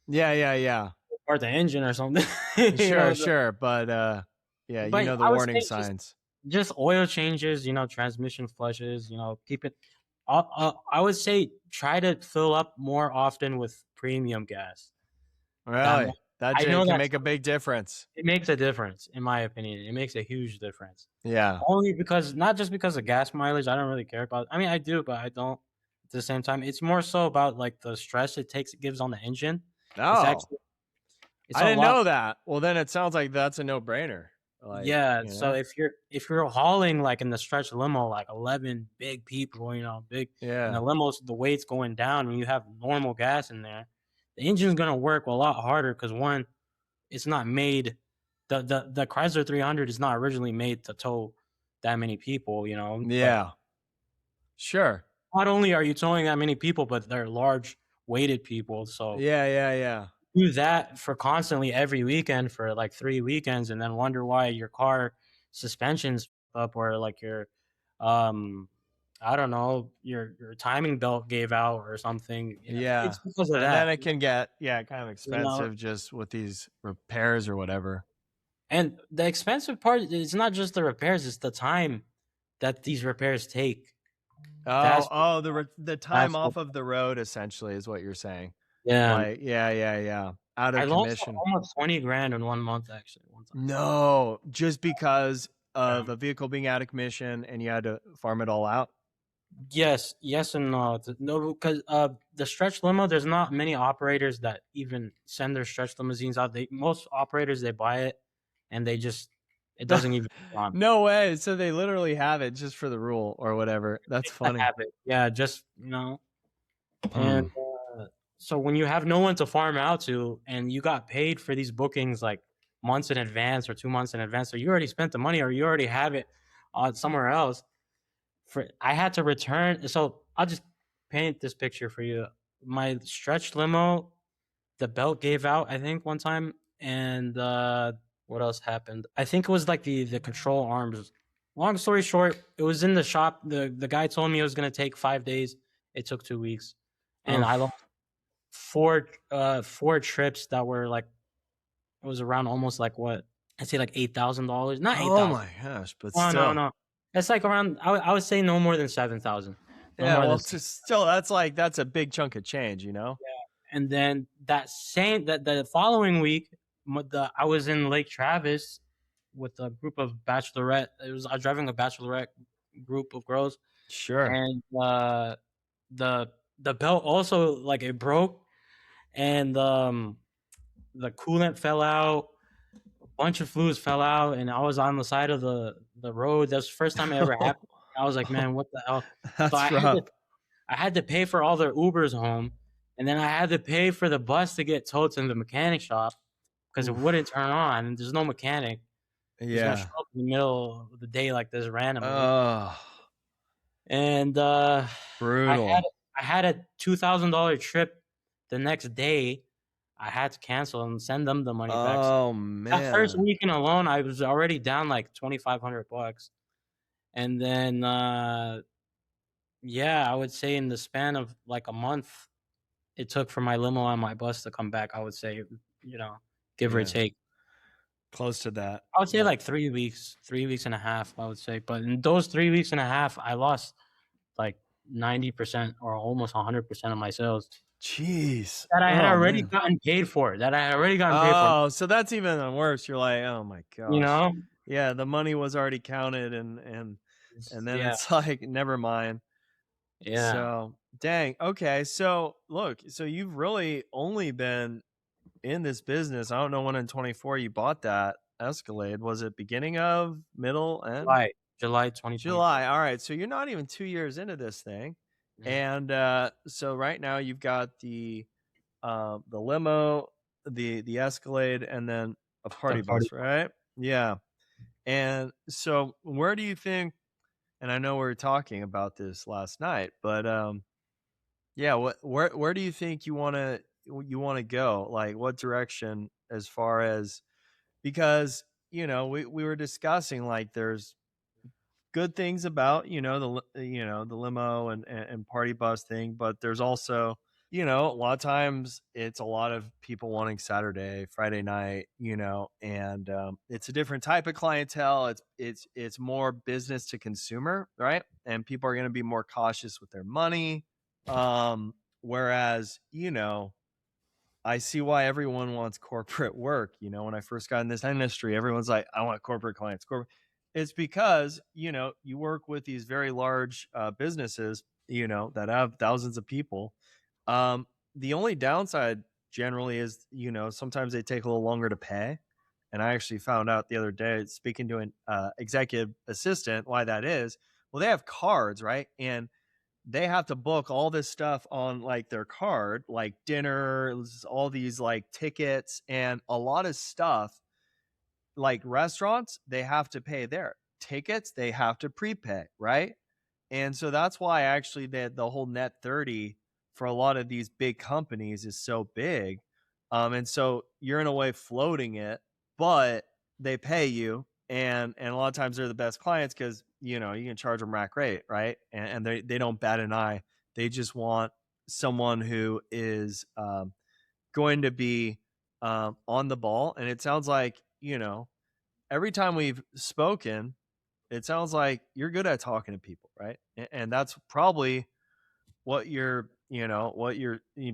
Speaker 2: Yeah, yeah, yeah.
Speaker 1: start the engine or something. you
Speaker 2: Sure,
Speaker 1: know,
Speaker 2: sure. But yeah, you
Speaker 1: but
Speaker 2: know the
Speaker 1: I would
Speaker 2: warning
Speaker 1: say just
Speaker 2: signs.
Speaker 1: just oil changes, transmission flushes, keep it. I would say try to fill up more often with premium gas. That
Speaker 2: Really?
Speaker 1: mo-
Speaker 2: That
Speaker 1: I know
Speaker 2: can
Speaker 1: that
Speaker 2: make a big difference.
Speaker 1: it makes a difference, in my opinion. It makes a huge difference.
Speaker 2: Yeah.
Speaker 1: Only because, not just because of gas mileage, I don't really care about. I mean, I do, but I don't at the same time. It's more so about like the stress it gives on the engine. It's
Speaker 2: Oh,
Speaker 1: actually it's
Speaker 2: I
Speaker 1: a
Speaker 2: didn't
Speaker 1: lot.
Speaker 2: know that. Well, then it sounds like that's a no-brainer. Like,
Speaker 1: Yeah,
Speaker 2: you
Speaker 1: so
Speaker 2: know?
Speaker 1: if you're hauling like in the stretch limo, like 11 big people, big, and the
Speaker 2: Yeah.
Speaker 1: limos, the weight's going down when you have normal gas in there, the engine's gonna work a lot harder because, one, it's not made. The Chrysler 300 is not originally made to tow that many people. But
Speaker 2: Yeah. Sure.
Speaker 1: not only are you towing that many people, but they're large weighted people. So
Speaker 2: Yeah, yeah, yeah.
Speaker 1: do that for constantly every weekend for like 3 weekends, and then wonder why your car suspension's up, or like your, um, I don't know, your timing belt gave out or something.
Speaker 2: Yeah.
Speaker 1: It's because of
Speaker 2: And then
Speaker 1: that.
Speaker 2: it can get, yeah, kind of
Speaker 1: You know,
Speaker 2: expensive just with these repairs or whatever.
Speaker 1: and the expensive part is not just the repairs; it's the time that these repairs take.
Speaker 2: Oh,
Speaker 1: That's
Speaker 2: oh, the time
Speaker 1: that's what.
Speaker 2: off of the road essentially is what you're saying.
Speaker 1: Yeah,
Speaker 2: Like, yeah, yeah, yeah. Out
Speaker 1: I
Speaker 2: of
Speaker 1: lost
Speaker 2: commission.
Speaker 1: almost 20 grand in 1 month, actually, one time.
Speaker 2: No, just because of
Speaker 1: Yeah.
Speaker 2: a vehicle being out of commission and you had to farm it all out?
Speaker 1: Yes, yes and no. No, because the stretch limo, there's not many operators that even send their stretch limousines out. Most operators, they buy it, and it doesn't even on.
Speaker 2: No way. So they literally have it just for the rule or whatever. That's
Speaker 1: I
Speaker 2: funny.
Speaker 1: have it. Yeah, just and
Speaker 2: Hmm.
Speaker 1: so when you have no one to farm out to, and you got paid for these bookings like months in advance or 2 months in advance, so you already spent the money or you already have it somewhere else. I had to return. So I'll just paint this picture for you. My stretch limo, the belt gave out, I think, one time, and what else happened? I think it was like the control arms. Long story short, it was in the shop. The guy told me it was gonna take 5 days. It took 2 weeks, and I lost
Speaker 2: Oof.
Speaker 1: four trips that were like, it was around almost like, what, I'd say like $8,000. Not eight
Speaker 2: Oh
Speaker 1: thousand.
Speaker 2: my gosh, but
Speaker 1: No, no,
Speaker 2: still.
Speaker 1: no. It's like around. I would say no more than 7,000. No
Speaker 2: Yeah,
Speaker 1: more
Speaker 2: well,
Speaker 1: than.
Speaker 2: it's just still that's a big chunk of change, you know?
Speaker 1: And then that the following week, I was in Lake Travis with a group of bachelorette. I was driving a bachelorette group of girls,
Speaker 2: Sure.
Speaker 1: and the the belt also, like, it broke, and the coolant fell out. A bunch of fluids fell out, and I was on the side of the road. That's the first time it ever happened. I was like, man, what the hell? So
Speaker 2: That's rough.
Speaker 1: I had to pay for all their Ubers home, and then I had to pay for the bus to get towed to the mechanic shop because it
Speaker 2: Oof.
Speaker 1: wouldn't turn on, and there's no mechanic who's gonna show
Speaker 2: Yeah.
Speaker 1: up in the middle of the day like this randomly.
Speaker 2: Oh,
Speaker 1: And I had
Speaker 2: brutal.
Speaker 1: I had a $2,000 trip the next day. I had to cancel and send them the money back. So
Speaker 2: Oh
Speaker 1: that first
Speaker 2: man.
Speaker 1: weekend alone, I was already down like $2,500, and then yeah, I would say in the span of like a month, it took for my limo and my bus to come back. I would say, give or
Speaker 2: Yeah.
Speaker 1: take.
Speaker 2: Close to that.
Speaker 1: I would say
Speaker 2: But
Speaker 1: like 3 weeks, 3 weeks and a half, I would say. But in those 3 weeks and a half, I lost like 90% or almost 100% of my sales
Speaker 2: jeez.
Speaker 1: that I had
Speaker 2: Oh
Speaker 1: already
Speaker 2: man.
Speaker 1: gotten paid for. That I had already gotten paid for.
Speaker 2: Oh, so that's even worse. You're like, "Oh my
Speaker 1: You
Speaker 2: gosh."
Speaker 1: know?
Speaker 2: Yeah, the money was already counted and then
Speaker 1: Yeah.
Speaker 2: it's like, "Never mind."
Speaker 1: Yeah.
Speaker 2: So, dang. Okay. So, look, so you've really only been in this business. I don't know when in 24 you bought that Escalade. Was it beginning of, middle, end?
Speaker 1: July 2024.
Speaker 2: July. All right. So you're not even 2 years into this thing.
Speaker 1: Mhm.
Speaker 2: And so right now you've got the limo, the Escalade, and then a
Speaker 1: The
Speaker 2: party
Speaker 1: party
Speaker 2: bus, right? Yeah. And so where do you think, and I know we were talking about this last night, but yeah, where do you think you want to go? Like what direction as far as, because we were discussing like there's good things about the limo and party bus thing, but there's also a lot of times it's a lot of people wanting Saturday, Friday night, and it's a different type of clientele. It's more business to consumer, right? And people are going to be more cautious with their money. Whereas I see why everyone wants corporate work. When I first got in this industry, everyone's like, I want corporate clients. It's because, you work with these very large businesses, that have thousands of people. Um, the only downside generally is, sometimes they take a little longer to pay. And I actually found out the other day, speaking to an executive assistant, why that is. Well, they have cards, right? And they have to book all this stuff on like their card, like dinners, all these like tickets, and a lot of stuff like restaurants, they have to pay their tickets, they have to prepay, right? And so that's why actually the whole net 30 for a lot of these big companies is so big. And so you're in a way floating it, but they pay you, and a lot of times they're the best clients because you can charge them rack rate, right? And they don't bat an eye. They just want someone who is going to be on the ball. And it sounds like every time we've spoken, it sounds like you're good at talking to people, right? And that's probably what your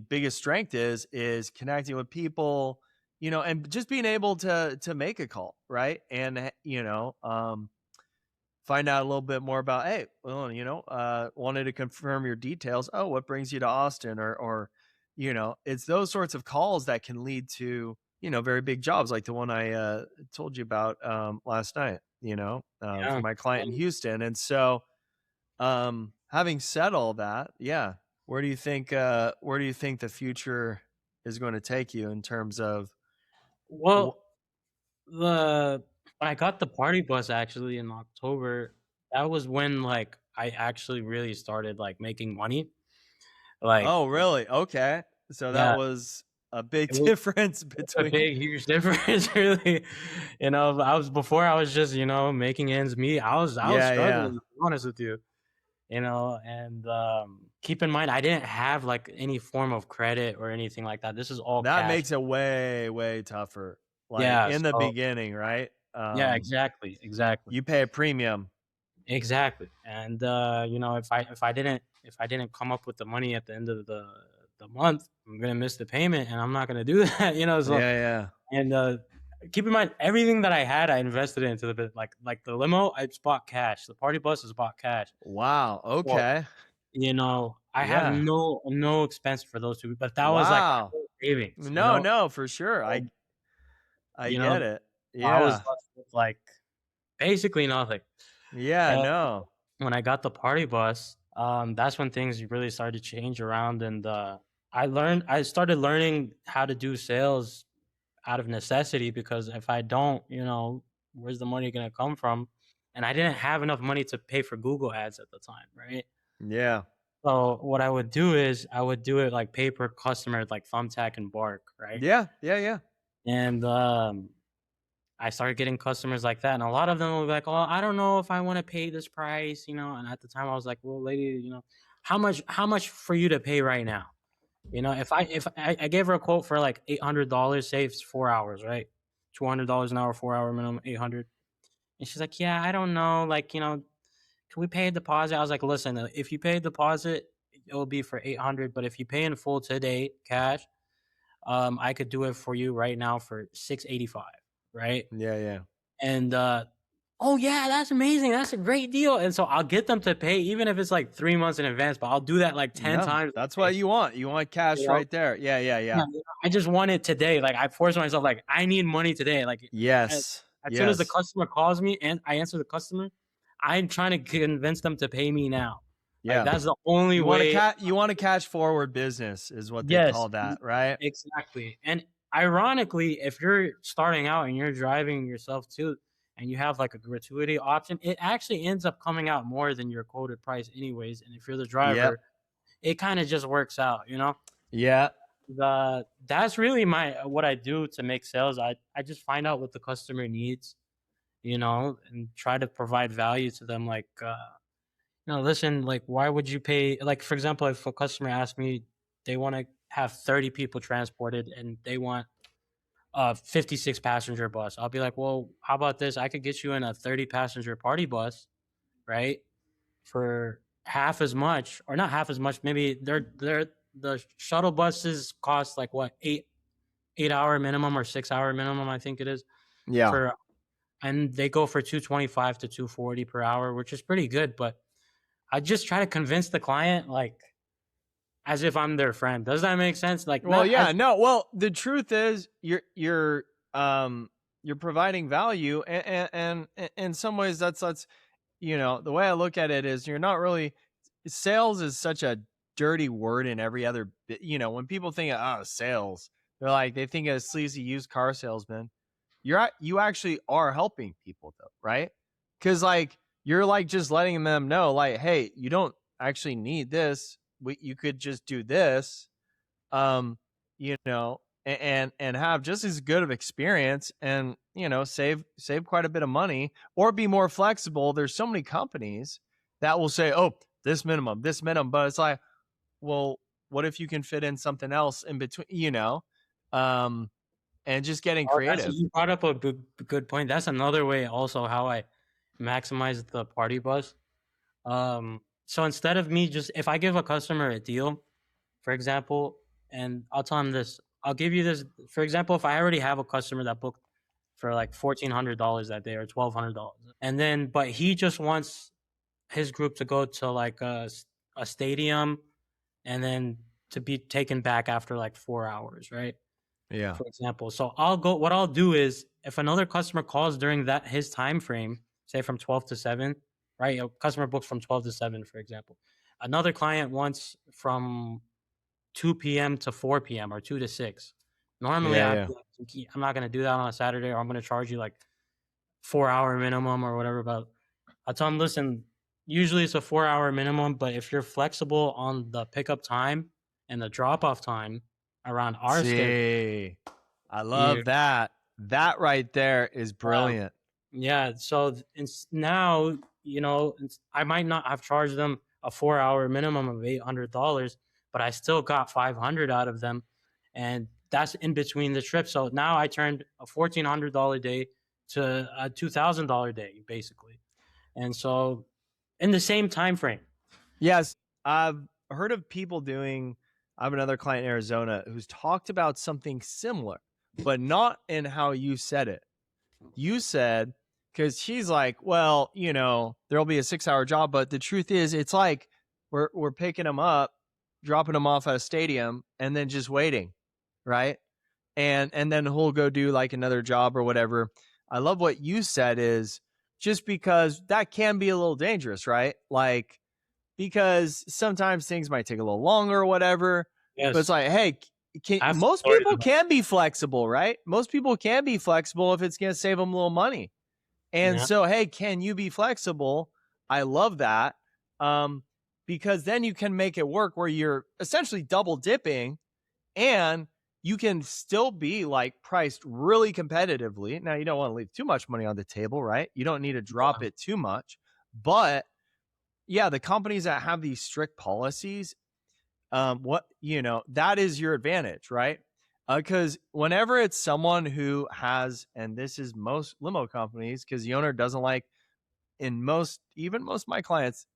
Speaker 2: biggest strength is connecting with people, and just being able to make a call, right? And find out a little bit more about, hey, well, wanted to confirm your details. Oh, what brings you to Austin? Or it's those sorts of calls that can lead to very big jobs like the one I told you about last night, for
Speaker 1: Yeah.
Speaker 2: my client in Houston. And so having said all that, yeah, where do you think the future is going to take you in terms of wh-
Speaker 1: Well, the when I got the party bus actually in October, that was when, like, I actually really started, like, making money. Like,
Speaker 2: oh, really? Okay. So that
Speaker 1: yeah,
Speaker 2: was a big
Speaker 1: it was
Speaker 2: difference
Speaker 1: a
Speaker 2: between.
Speaker 1: big, huge difference, really. I was before I was just, making ends meet. I was
Speaker 2: Yeah,
Speaker 1: struggling,
Speaker 2: yeah.
Speaker 1: to be honest with you, and, keep in mind, I didn't have, like, any form of credit or anything like that. This is all
Speaker 2: That
Speaker 1: cash.
Speaker 2: makes it way, way tougher. Like
Speaker 1: Yeah,
Speaker 2: in the
Speaker 1: so
Speaker 2: beginning, right?
Speaker 1: yeah, exactly, exactly.
Speaker 2: You pay a premium.
Speaker 1: Exactly, and, if I didn't come up with the money at the end of the month, I'm gonna miss the payment, and I'm not gonna do that, so
Speaker 2: Yeah, yeah.
Speaker 1: and, keep in mind, everything that I had, I invested into the bit like the limo, I just bought cash, the party bus is bought cash.
Speaker 2: Wow.
Speaker 1: So,
Speaker 2: Okay.
Speaker 1: I have
Speaker 2: Yeah.
Speaker 1: no expense for those 2, but that was, like, my
Speaker 2: Wow.
Speaker 1: whole savings,
Speaker 2: No, no, for sure.
Speaker 1: so,
Speaker 2: I
Speaker 1: you know,
Speaker 2: get it.
Speaker 1: I was
Speaker 2: Yeah.
Speaker 1: left with, like, basically nothing,
Speaker 2: Yeah,
Speaker 1: and
Speaker 2: no.
Speaker 1: when I got the party bus, that's when things really started to change around, and, I started learning how to do sales out of necessity because if I don't, where's the money gonna come from? And I didn't have enough money to pay for Google ads at the time, right?
Speaker 2: Yeah.
Speaker 1: So what I would do is I would do it like pay per customer, like Thumbtack and Bark, right?
Speaker 2: Yeah. Yeah, yeah.
Speaker 1: And I started getting customers like that, and a lot of them will be like, "Oh, I don't know if I want to pay this price," And at the time, I was like, "Well, lady, how much for you to pay right now?" If I gave her a quote for like $800, say it's 4 hours, right? $200 an hour, 4 hour minimum, 800. And she's like, "Yeah, I don't know. Like, can we pay a deposit?" I was like, "Listen, if you pay a deposit, it will be for 800. But if you pay in full today, cash, I could do it for you right now for 685, right?"
Speaker 2: Yeah, yeah.
Speaker 1: And oh yeah, that's amazing. That's a great deal. And so I'll get them to pay, even if it's like 3 months in advance, but I'll do that like 10
Speaker 2: Yeah,
Speaker 1: times.
Speaker 2: that's
Speaker 1: Like,
Speaker 2: what you want. You want
Speaker 1: you
Speaker 2: cash
Speaker 1: know,
Speaker 2: right there. Yeah, yeah,
Speaker 1: yeah,
Speaker 2: yeah.
Speaker 1: I just want it today. Like I force myself, like I need money today. Like as,
Speaker 2: Yes,
Speaker 1: as soon as the
Speaker 2: yes.
Speaker 1: customer calls me and I answer the customer, I'm trying to convince them to pay me now. Like
Speaker 2: Yeah.
Speaker 1: that's the only way.
Speaker 2: You want to catch forward business is what they
Speaker 1: Yes,
Speaker 2: call that, right?
Speaker 1: exactly. And ironically, if you're starting out and you're driving yourself too, and you have like a gratuity option, it actually ends up coming out more than your quoted price, anyways. And if you're the
Speaker 2: Yep.
Speaker 1: driver, it kind of just works out, you know?
Speaker 2: Yeah.
Speaker 1: That's really my what I do to make sales. I just find out what the customer needs, and try to provide value to them. Like, listen, like, why would you pay? Like, for example, if a customer asks me, they want to have 30 people transported and they want a 56 passenger bus. I'll be like, well, how about this? I could get you in a 30 passenger party bus, right? For half as much, or not half as much. Maybe the shuttle buses cost like what, 8 hour minimum or 6 hour minimum, I think it is,
Speaker 2: Yeah.
Speaker 1: for and they go for 225 to 240 per hour, which is pretty good. But I just try to convince the client, like, as if I'm their friend. Does that make sense? Like,
Speaker 2: Well,
Speaker 1: not as
Speaker 2: yeah, no. Well, the truth is, you're providing value, and in some ways, that's the way I look at it is you're not really sales is such a dirty word in every other. When people think of sales, they think of sleazy used car salesman. You actually are helping people though, right? Because you're just letting them know, like, hey, you don't actually need this. You could just do this, um, and have just as good of experience, and save quite a bit of money, or be more flexible. There's so many companies that will say, oh, this minimum, but it's like, well, what if you can fit in something else in between, um, and just getting
Speaker 1: Oh, that's
Speaker 2: creative.
Speaker 1: you brought up a good point. That's another way also how I maximize the party buzz. So instead of me just if I give a customer a deal, for example, and I'll tell him this, I'll give you this. For example, if I already have a customer that booked for like $1,400 that day or $1,200, and then but he just wants his group to go to like a stadium and then to be taken back after like 4 hours, right?
Speaker 2: Yeah.
Speaker 1: For example. So what I'll do is if another customer calls during that his time frame, say from 12 to 7, right? A customer books from 12 to 7, for example. Another client wants from 2 p.m. to 4 p.m. or 2 to 6. Normally
Speaker 2: Yeah,
Speaker 1: I'd
Speaker 2: yeah.
Speaker 1: be like, I'm not gonna do that on a Saturday, or I'm gonna charge you like 4 hour minimum or whatever. But I tell them, listen, usually it's a 4 hour minimum, but if you're flexible on the pickup time and the drop off time around our schedule,
Speaker 2: See, I
Speaker 1: you
Speaker 2: love that. That right there is brilliant.
Speaker 1: yeah, so now, I might not have charged them a 4 hour minimum of $800, but I still got 500 out of them. And that's in between the trips. So now I turned a $1,400 day to a $2,000 day, basically. And so in the same time frame.
Speaker 2: Yes, I've heard of people doing. I have another client in Arizona who's talked about something similar, but not in how you said it. You said, because she's like, well, there'll be a 6 hour job, but the truth is, it's like we're picking them up, dropping them off at a stadium, and then just waiting, right? And then he'll go do like another job or whatever. I love what you said is just because that can be a little dangerous, right? Like, because sometimes things might take a little longer or whatever. But it's
Speaker 1: Yes.
Speaker 2: like, hey,
Speaker 1: I have some
Speaker 2: most
Speaker 1: stories
Speaker 2: people
Speaker 1: about
Speaker 2: can be flexible, right? Most people can be flexible if it's going to save them a little money. And
Speaker 1: yeah.
Speaker 2: so, hey, can you be flexible? I love that. Because then you can make it work where you're essentially double dipping, and you can still be like priced really competitively. Now, you don't want to leave too much money on the table, right? You don't need to drop
Speaker 1: Yeah.
Speaker 2: it too much. But yeah, the companies that have these strict policies, that is your advantage, right? Because whenever it's someone who has, and this is most limo companies, because the owner doesn't like, even most of my clients,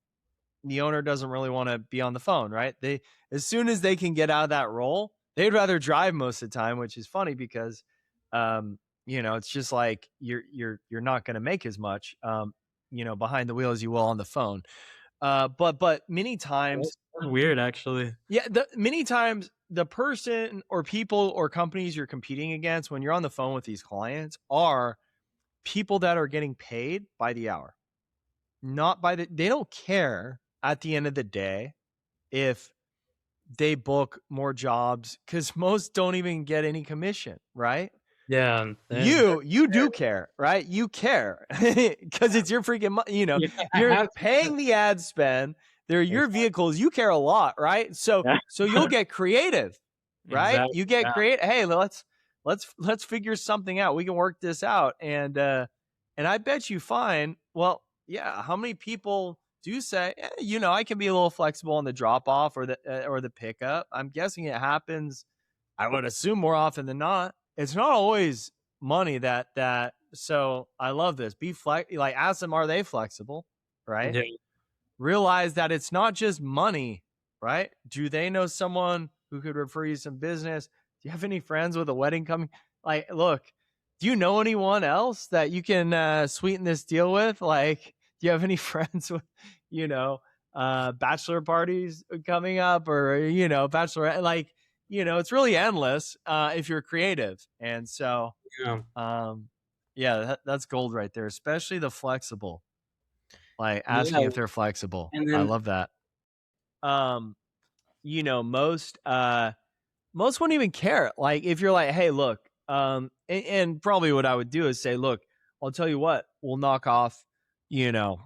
Speaker 2: the owner doesn't really want to be on the phone, right? As soon as they can get out of that role, they'd rather drive most of the time, which is funny because, it's just like you're not going to make as much, behind the wheel as you will on the phone. But many times,
Speaker 1: That's weird, actually.
Speaker 2: yeah, many times the person or people or companies you're competing against when you're on the phone with these clients are people that are getting paid by the hour, not by they don't care at the end of the day if they book more jobs because most don't even get any commission, right?
Speaker 1: Yeah,
Speaker 2: You do care, right? You care because it's your freaking
Speaker 1: yeah, I
Speaker 2: you're
Speaker 1: have to.
Speaker 2: paying the ad spend. They're your
Speaker 1: Exactly.
Speaker 2: vehicles. You care a lot, right? So
Speaker 1: Yeah.
Speaker 2: you'll get creative, right?
Speaker 1: Exactly.
Speaker 2: You get
Speaker 1: Yeah.
Speaker 2: creative. Hey, let's figure something out. We can work this out, and I bet you find, well, yeah. How many people do say, I can be a little flexible on the drop off or the pickup? I'm guessing it happens. I would assume more often than not. It's not always money that so I love this. Be like ask them, are they flexible? Right?
Speaker 1: Yeah.
Speaker 2: Realize that it's not just money, right? Do they know someone who could refer you some business? Do you have any friends with a wedding coming? Like, look, do you know anyone else that you can sweeten this deal with? Like, do you have any friends with, you know, bachelor parties coming up, or bachelorette? Like, it's really endless if you're creative. And so,
Speaker 1: Yeah.
Speaker 2: um, yeah, that's gold right there, especially the flexible, like asking
Speaker 1: Yeah.
Speaker 2: if they're flexible.
Speaker 1: And
Speaker 2: I
Speaker 1: then
Speaker 2: love that. Um, most wouldn't even care. Like if you're like, hey, look, and probably what I would do is say, look, I'll tell you what, we'll knock off, you know,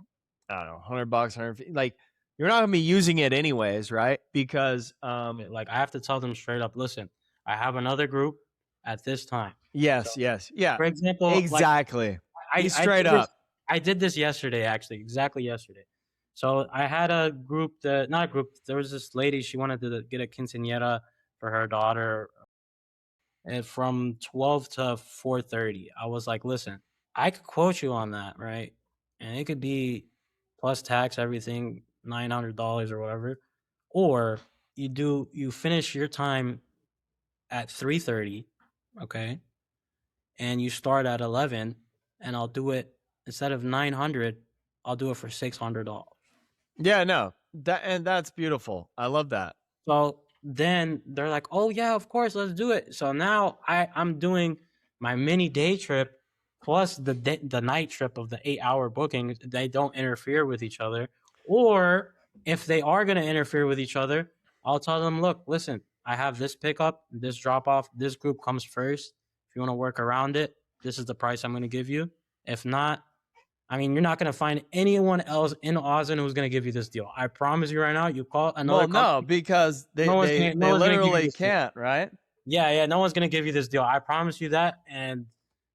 Speaker 2: I don't know, $100, 150. Like you're not gonna be using it anyways, right? Because
Speaker 1: like I have to tell them straight up, listen, I have another group at this time. So
Speaker 2: yes, yeah,
Speaker 1: for example, like
Speaker 2: exactly. Be
Speaker 1: I
Speaker 2: straight
Speaker 1: did this
Speaker 2: up.
Speaker 1: I did this yesterday, actually, exactly yesterday. So I had a group that not a group, there was this lady, she wanted to get a quinceañera for her daughter, and from 12 to 4:30. I was like, listen, I could quote you on that, right? And it could be plus tax, everything, $900 or whatever. Or you finish your time at 3:30, okay? And you start at 11, and I'll do it instead of 900, I'll do it for $600.
Speaker 2: Yeah, no, that's beautiful. I love that.
Speaker 1: So then they're like, "Oh yeah, of course, let's do it." So now I'm doing my mini day trip plus the night trip of the 8-hour booking. They don't interfere with each other. Or if they are going to interfere with each other, I'll tell them, "Look, listen, I have this pickup, this drop off. This group comes first. If you want to work around it, this is the price I'm going to give you. If not, I mean, you're not going to find anyone else in Austin who's going to give you this deal. I promise you right now. You call another
Speaker 2: Well, no,
Speaker 1: company,
Speaker 2: because
Speaker 1: no
Speaker 2: they
Speaker 1: one's gonna give you
Speaker 2: literally
Speaker 1: this deal.
Speaker 2: can't, right?
Speaker 1: Yeah, yeah, no one's gonna give you this deal. I promise you that, and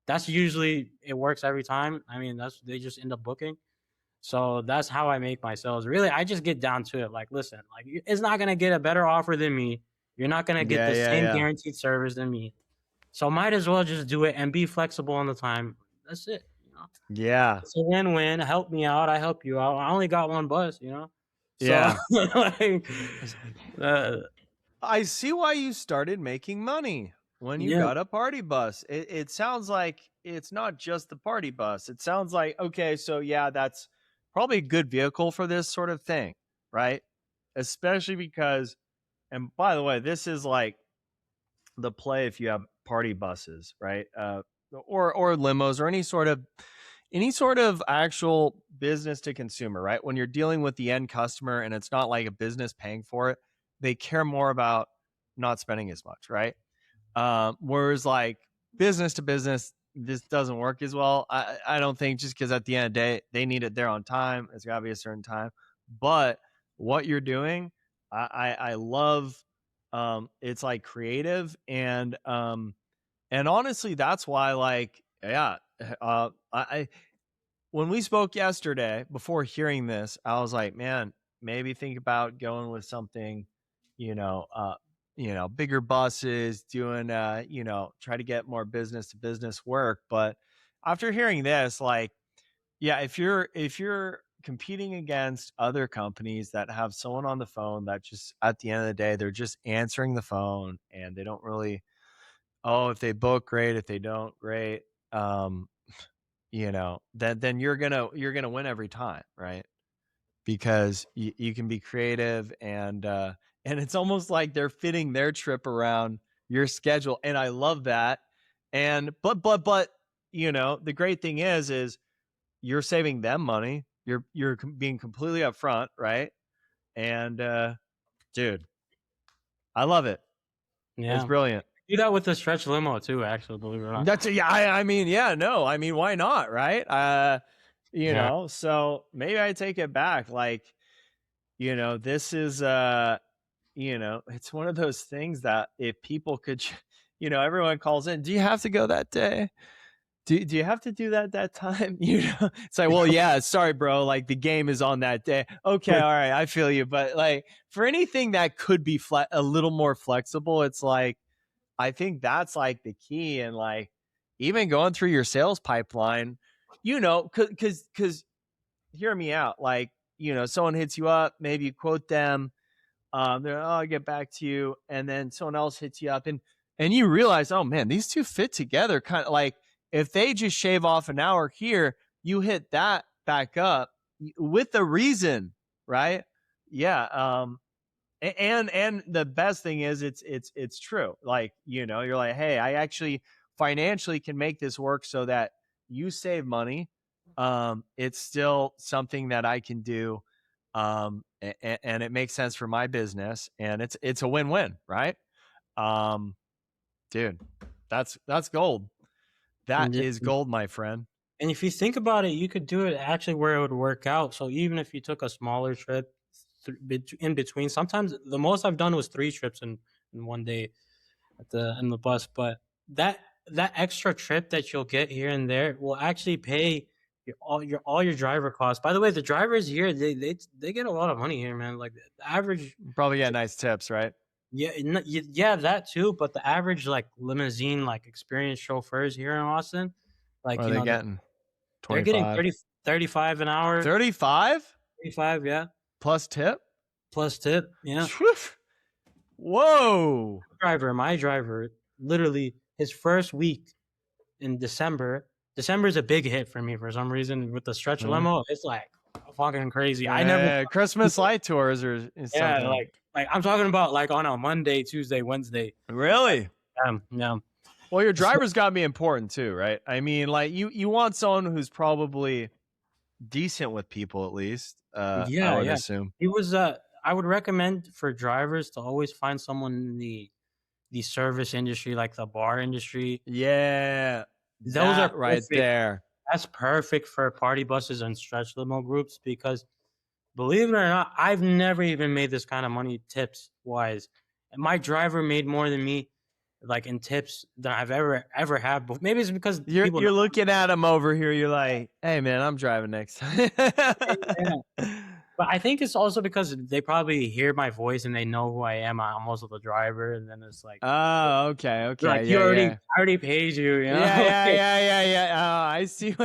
Speaker 1: that's usually it works every time. I mean, that's they just end up booking. So that's how I make my sales. Really, I just get down to it. Like, listen, like it's not gonna get a better offer than me. You're not gonna get
Speaker 2: Yeah,
Speaker 1: the
Speaker 2: yeah,
Speaker 1: same
Speaker 2: yeah.
Speaker 1: guaranteed service than me. So might as well just do it and be flexible on the time. That's it.
Speaker 2: Yeah.
Speaker 1: It's a win-win. Help me out. I help you out. I only got one bus. So
Speaker 2: Yeah.
Speaker 1: like, uh,
Speaker 2: I see why you started making money when you
Speaker 1: yeah.
Speaker 2: got a party bus. It sounds like it's not just the party bus. It sounds like, okay, so yeah, that's probably a good vehicle for this sort of thing, right? Especially because, and by the way, this is like the play if you have party buses, right? Or limos or any sort of actual business to consumer, right? When you're dealing with the end customer and it's not like a business paying for it, they care more about not spending as much, right? Whereas like business to business, this doesn't work as well. I don't think, just because at the end of the day, they need it there on time. It's got to be a certain time. But what you're doing, I love. It's like creative, and honestly, that's why, like, yeah, I when we spoke yesterday before hearing this, I was like, man, maybe think about going with something, you know, uh, bigger buses, doing, try to get more business to business work. But after hearing this, like, yeah, if you're competing against other companies that have someone on the phone that just at the end of the day, they're just answering the phone and they don't really, oh, if they book, great. If they don't, great. um, then you're gonna win every time, right? Because you can be creative, and it's almost like they're fitting their trip around your schedule, and I love that. And but the great thing is you're saving them money. You're being completely upfront, right? And dude, I love it. It's
Speaker 1: Yeah.
Speaker 2: brilliant.
Speaker 1: Do that with the stretch limo too, actually, believe it or not.
Speaker 2: That's yeah. I mean, yeah, no. I mean, why not, right?
Speaker 1: Yeah.
Speaker 2: So maybe I take it back. Like, this is it's one of those things that if people could, everyone calls in. Do you have to go that day? Do you have to do that time? It's like, well, yeah, sorry, bro. Like the game is on that day. Okay, all right, I feel you. But like for anything that could be a little more flexible, it's like I think that's like the key. And like even going through your sales pipeline, because hear me out. Like someone hits you up, maybe you quote them. They're, oh, I'll get back to you, and then someone else hits you up, and you realize, oh man, these two fit together. Kind of like if they just shave off an hour here, you hit that back up with a reason, right? Yeah. And the best thing is it's true. Like you're like, hey, I actually financially can make this work so that you save money. It's still something that I can do, and it makes sense for my business, and it's a win-win, right? um Dude, that's gold. That
Speaker 1: Yeah.
Speaker 2: is gold, my friend.
Speaker 1: And if you think about it, you could do it actually where it would work out. So even if you took a smaller trip in between, sometimes the most I've done was 3 trips in one day in the bus. But that that extra trip that you'll get here and there will actually pay your driver costs. By the way, the drivers here they get a lot of money here, man. Like the average,
Speaker 2: Probably get nice tips, right?
Speaker 1: yeah, yeah, that too. But the average like limousine like experienced chauffeurs here in Austin,
Speaker 2: What
Speaker 1: like
Speaker 2: are they getting?
Speaker 1: they're getting
Speaker 2: 25?
Speaker 1: 35 an hour,
Speaker 2: 35
Speaker 1: 35, yeah,
Speaker 2: plus tip?
Speaker 1: plus tip, yeah.
Speaker 2: Phew. Whoa.
Speaker 1: My driver, literally his first week in December. December is a big hit for me for some reason with the stretch limo. It's like fucking crazy. I never,
Speaker 2: Christmas light tours is
Speaker 1: yeah,
Speaker 2: something.
Speaker 1: like I'm talking about like on a Monday, Tuesday, Wednesday.
Speaker 2: Really?
Speaker 1: Yeah.
Speaker 2: Well, your driver's got to be important too, right? I mean, like you want someone who's probably decent with people at least. I
Speaker 1: Yeah,
Speaker 2: would
Speaker 1: yeah.
Speaker 2: assume.
Speaker 1: He was. I would recommend for drivers to always find someone in the service industry, like the bar industry.
Speaker 2: Yeah,
Speaker 1: Those are
Speaker 2: that right
Speaker 1: perfect.
Speaker 2: there.
Speaker 1: That's perfect for party buses and stretch limo groups because believe it or not, I've never even made this kind of money tips wise. And my driver made more than me, like in tips than I've ever had. But maybe it's because people
Speaker 2: You're looking at him over here. You're like, hey man, I'm driving next time.
Speaker 1: know. But I think it's also because they probably hear my voice and they know who I am. I'm also the driver, and then it's like,
Speaker 2: Oh, okay,
Speaker 1: they're
Speaker 2: okay,
Speaker 1: like, you
Speaker 2: yeah,
Speaker 1: already,
Speaker 2: yeah.
Speaker 1: I already paid you, you
Speaker 2: Yeah,
Speaker 1: know?
Speaker 2: yeah, yeah, yeah, yeah. Oh, I see.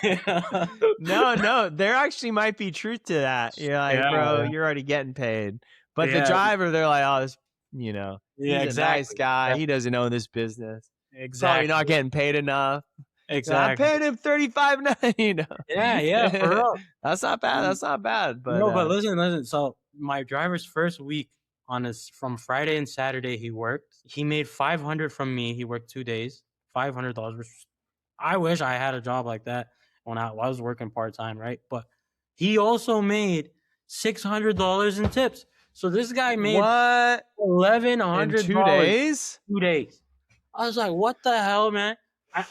Speaker 1: Yeah.
Speaker 2: No, there actually might be truth to that. You're like, bro,
Speaker 1: Yeah,
Speaker 2: you're already getting paid. But the
Speaker 1: yeah,
Speaker 2: driver, they're like, oh,
Speaker 1: yeah,
Speaker 2: he's a nice
Speaker 1: exactly,
Speaker 2: guy. He doesn't own this business. Probably not
Speaker 1: exactly,
Speaker 2: getting paid enough. I
Speaker 1: exactly.
Speaker 2: paid him 35.
Speaker 1: Yeah, yeah, for real.
Speaker 2: That's not bad. That's not bad. But
Speaker 1: No, but listen. So my driver's first week on his from Friday and Saturday he worked. He made 500 from me. He worked 2 days, $500. Which I wish I had a job like that when I was working part time, right? But he also made $600 in tips. So this guy made
Speaker 2: what?
Speaker 1: eleven
Speaker 2: In
Speaker 1: hundred
Speaker 2: 2 days?
Speaker 1: 2 days. I was like, what the hell, man?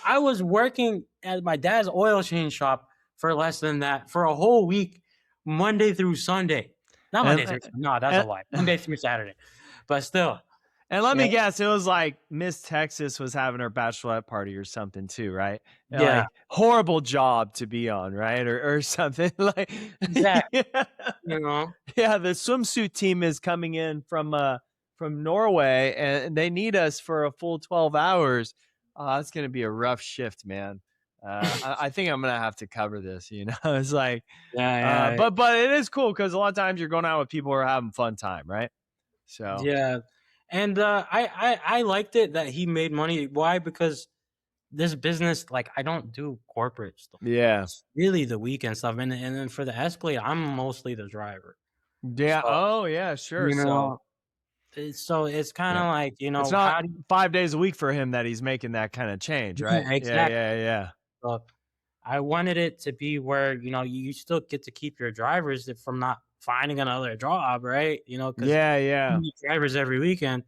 Speaker 1: I was working at my dad's oil change shop for less than that for a whole week, Monday through Sunday. Not Monday
Speaker 2: And,
Speaker 1: through no, that's a lie. Monday through Saturday. But still.
Speaker 2: and let
Speaker 1: Yeah.
Speaker 2: me guess, it was like Miss Texas was having her bachelorette party or something too, right?
Speaker 1: Yeah.
Speaker 2: Like horrible job to be on, right? Or something like
Speaker 1: Exactly.
Speaker 2: yeah.
Speaker 1: You know?
Speaker 2: Yeah, the swimsuit team is coming in from Norway and they need us for a full 12 hours. It's gonna be a rough shift, man. I think I'm gonna have to cover this, It's like
Speaker 1: Yeah.
Speaker 2: but it is cool because a lot of times you're going out with people who are having fun time, right? So
Speaker 1: Yeah. And I liked it that he made money. Why? Because this business, like, I don't do corporate stuff.
Speaker 2: Yeah.
Speaker 1: It's really the weekend stuff, and then for the Escalade, I'm mostly the driver.
Speaker 2: Yeah.
Speaker 1: So,
Speaker 2: Oh, yeah, sure.
Speaker 1: you
Speaker 2: So,
Speaker 1: know, so it's kinda
Speaker 2: yeah.
Speaker 1: like,
Speaker 2: It's not
Speaker 1: how do you
Speaker 2: 5 days a week for him that he's making that kinda change, right?
Speaker 1: yeah,
Speaker 2: Yeah,
Speaker 1: exactly.
Speaker 2: yeah, yeah.
Speaker 1: So, I wanted it to be where, you still get to keep your drivers from not finding another job, right? 'Cause
Speaker 2: Yeah,
Speaker 1: you
Speaker 2: yeah.
Speaker 1: need drivers every weekend,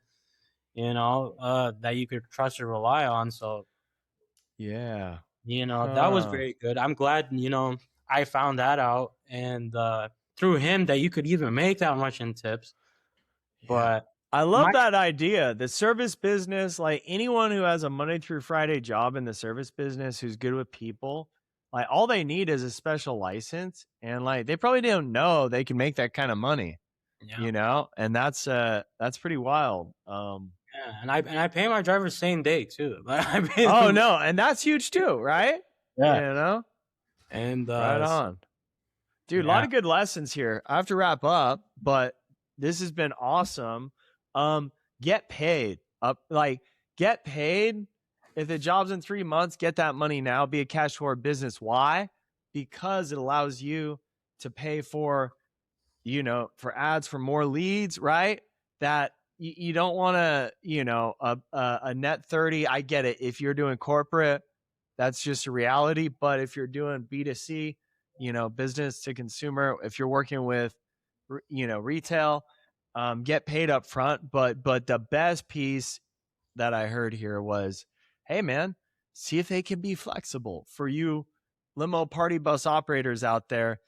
Speaker 1: that you could trust or rely on, so,
Speaker 2: Yeah.
Speaker 1: that was
Speaker 2: Huh.
Speaker 1: very good. I'm glad, I found that out, and, through him that you could even make that much in tips,
Speaker 2: Yeah.
Speaker 1: but
Speaker 2: I love
Speaker 1: my
Speaker 2: that idea. The service business, like anyone who has a Monday through Friday job in the service business who's good with people, like all they need is a special license. And like they probably don't know they can make that kind of money,
Speaker 1: yeah,
Speaker 2: and that's pretty wild.
Speaker 1: yeah, and I pay my drivers same day too. Like, I pay
Speaker 2: Oh
Speaker 1: them
Speaker 2: no, and that's huge too, right? You
Speaker 1: yeah,
Speaker 2: know?
Speaker 1: and,
Speaker 2: Right on. Dude, a lot
Speaker 1: yeah.
Speaker 2: of good lessons here. I have to wrap up, but this has been awesome. Um, get paid. Get paid. If the job's in 3 months, get that money now. Be a cash forward business. Why? Because it allows you to pay for, for ads for more leads, right? That you don't want to, a net 30. I get it. If you're doing corporate, that's just a reality. But if you're doing B2C, business to consumer, if you're working with, retail, get paid up front. But the best piece that I heard here was, hey man, see if they can be flexible for you limo party bus operators out there.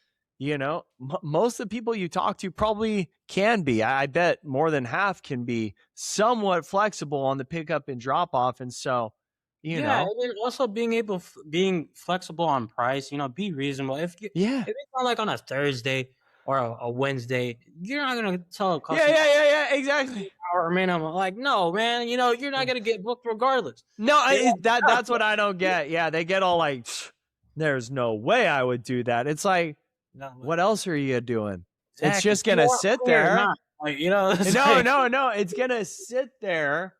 Speaker 2: Most of the people you talk to probably can be. I bet more than half can be somewhat flexible on the pickup and drop off. And so, you
Speaker 1: Yeah,
Speaker 2: know,
Speaker 1: and then also being flexible on price, be reasonable.
Speaker 2: yeah.
Speaker 1: If it's not like on a Thursday or a Wednesday, you're not gonna tell a
Speaker 2: Yeah,
Speaker 1: customer
Speaker 2: yeah, yeah, yeah, exactly.
Speaker 1: hour minimum. Like, no, man, you're not gonna get booked regardless.
Speaker 2: No,
Speaker 1: They
Speaker 2: that's what I don't get. Yeah, they get all like, there's no way I would do that. It's like,
Speaker 1: no,
Speaker 2: what else are you doing? It's
Speaker 1: exactly.
Speaker 2: just
Speaker 1: Do you
Speaker 2: gonna
Speaker 1: want
Speaker 2: sit
Speaker 1: money or
Speaker 2: there.
Speaker 1: not? Like, it's
Speaker 2: No,
Speaker 1: like
Speaker 2: no, no. It's gonna sit there,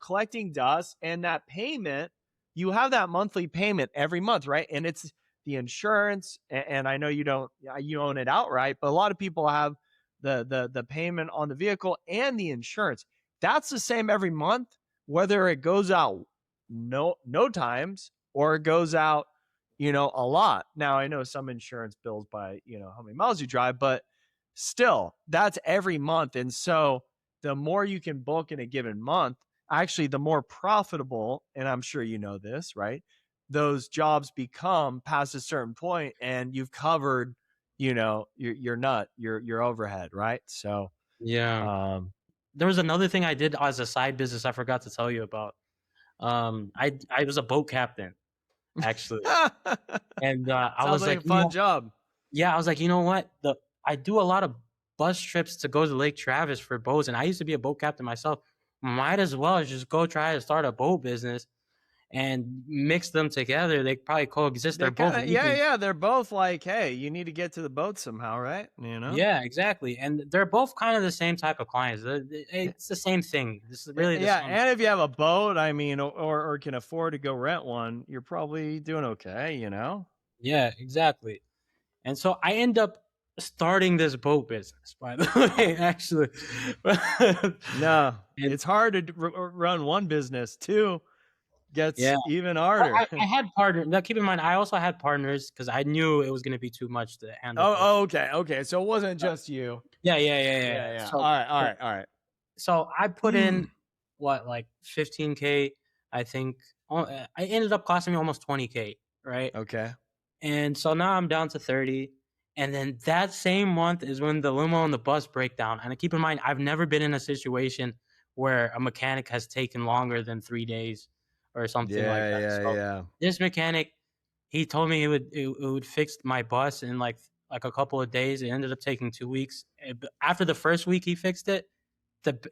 Speaker 2: collecting dust, and that payment, you have that monthly payment every month, right? And it's the insurance, and I know you don't, you own it outright, but a lot of people have the payment on the vehicle and the insurance. That's the same every month, whether it goes out no times or it goes out, a lot. Now I know some insurance bills by how many miles you drive, but still, that's every month. And so the more you can book in a given month, actually, the more profitable, and I'm sure you know this, right? Those jobs become past a certain point and you've covered, your overhead, right? So,
Speaker 1: yeah.
Speaker 2: um,
Speaker 1: There was another thing I did as a side business I forgot to tell you about. I was a boat captain actually, and I
Speaker 2: sounds
Speaker 1: was
Speaker 2: like
Speaker 1: like,
Speaker 2: a fun job.
Speaker 1: yeah, I was like, you know what? I do a lot of bus trips to go to Lake Travis for boats, and I used to be a boat captain myself. Might as well just go try to start a boat business and mix them together. They probably coexist. They're
Speaker 2: They
Speaker 1: both
Speaker 2: kind of, yeah,
Speaker 1: legal.
Speaker 2: yeah. They're both like, hey, you need to get to the boat somehow, right?
Speaker 1: Yeah, exactly. And they're both kind of the same type of clients. It's the same thing. This is really the
Speaker 2: Yeah,
Speaker 1: same.
Speaker 2: and if you have a boat, I mean, or can afford to go rent one, you're probably doing okay.
Speaker 1: Yeah, exactly. And so I end up starting this boat business, by the way, actually.
Speaker 2: No,
Speaker 1: And
Speaker 2: it's hard to run one business. Two gets
Speaker 1: yeah,
Speaker 2: even
Speaker 1: but
Speaker 2: harder.
Speaker 1: I had partners. Now, keep in mind, I also had partners because I knew it was going to be too much to handle both.
Speaker 2: Okay, okay. So it wasn't just you.
Speaker 1: Yeah, yeah, yeah, yeah,
Speaker 2: Yeah,
Speaker 1: yeah.
Speaker 2: yeah.
Speaker 1: So,
Speaker 2: All right, all
Speaker 1: so,
Speaker 2: right, all right.
Speaker 1: so I put in what, like 15K, I think. I ended up costing me almost 20K, right?
Speaker 2: Okay.
Speaker 1: And so now I'm down to 30. And then that same month is when the limo and the bus break down. And keep in mind, I've never been in a situation where a mechanic has taken longer than 3 days or something like
Speaker 2: Yeah,
Speaker 1: that.
Speaker 2: yeah,
Speaker 1: So
Speaker 2: yeah.
Speaker 1: this mechanic, he told me it would fix my bus in like a couple of days. It ended up taking 2 weeks. After the first week he fixed it,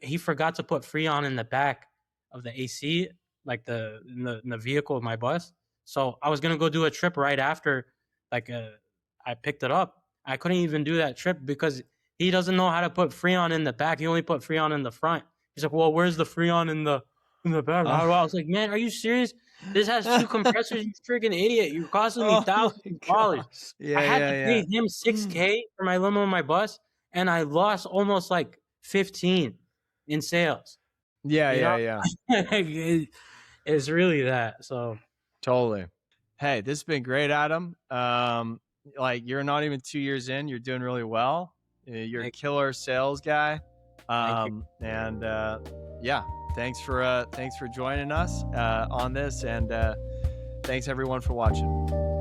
Speaker 1: he forgot to put Freon in the back of the AC, like in the vehicle of my bus. So I was gonna go do a trip right after, like I picked it up. I couldn't even do that trip because he doesn't know how to put Freon in the back. He only put Freon in the front. He's like, "Well, where's the Freon in the back?"
Speaker 2: Uh,
Speaker 1: I was like, "Man, are you serious?" This has 2 compressors, you freaking idiot. You're costing me
Speaker 2: Oh my
Speaker 1: thousands of dollars.
Speaker 2: gosh.
Speaker 1: I
Speaker 2: Yeah,
Speaker 1: had
Speaker 2: yeah,
Speaker 1: to
Speaker 2: yeah.
Speaker 1: pay him 6K for my limo and my bus, and I lost almost like 15 in sales,
Speaker 2: Yeah,
Speaker 1: you
Speaker 2: yeah,
Speaker 1: know?
Speaker 2: yeah.
Speaker 1: It's really that, so
Speaker 2: Totally. Hey, this has been great, Adam. Like you're not even 2 years in, you're doing really well. You're a
Speaker 1: thank
Speaker 2: killer sales guy.
Speaker 1: thank you.
Speaker 2: And yeah, thanks for joining us on this, and thanks everyone for watching.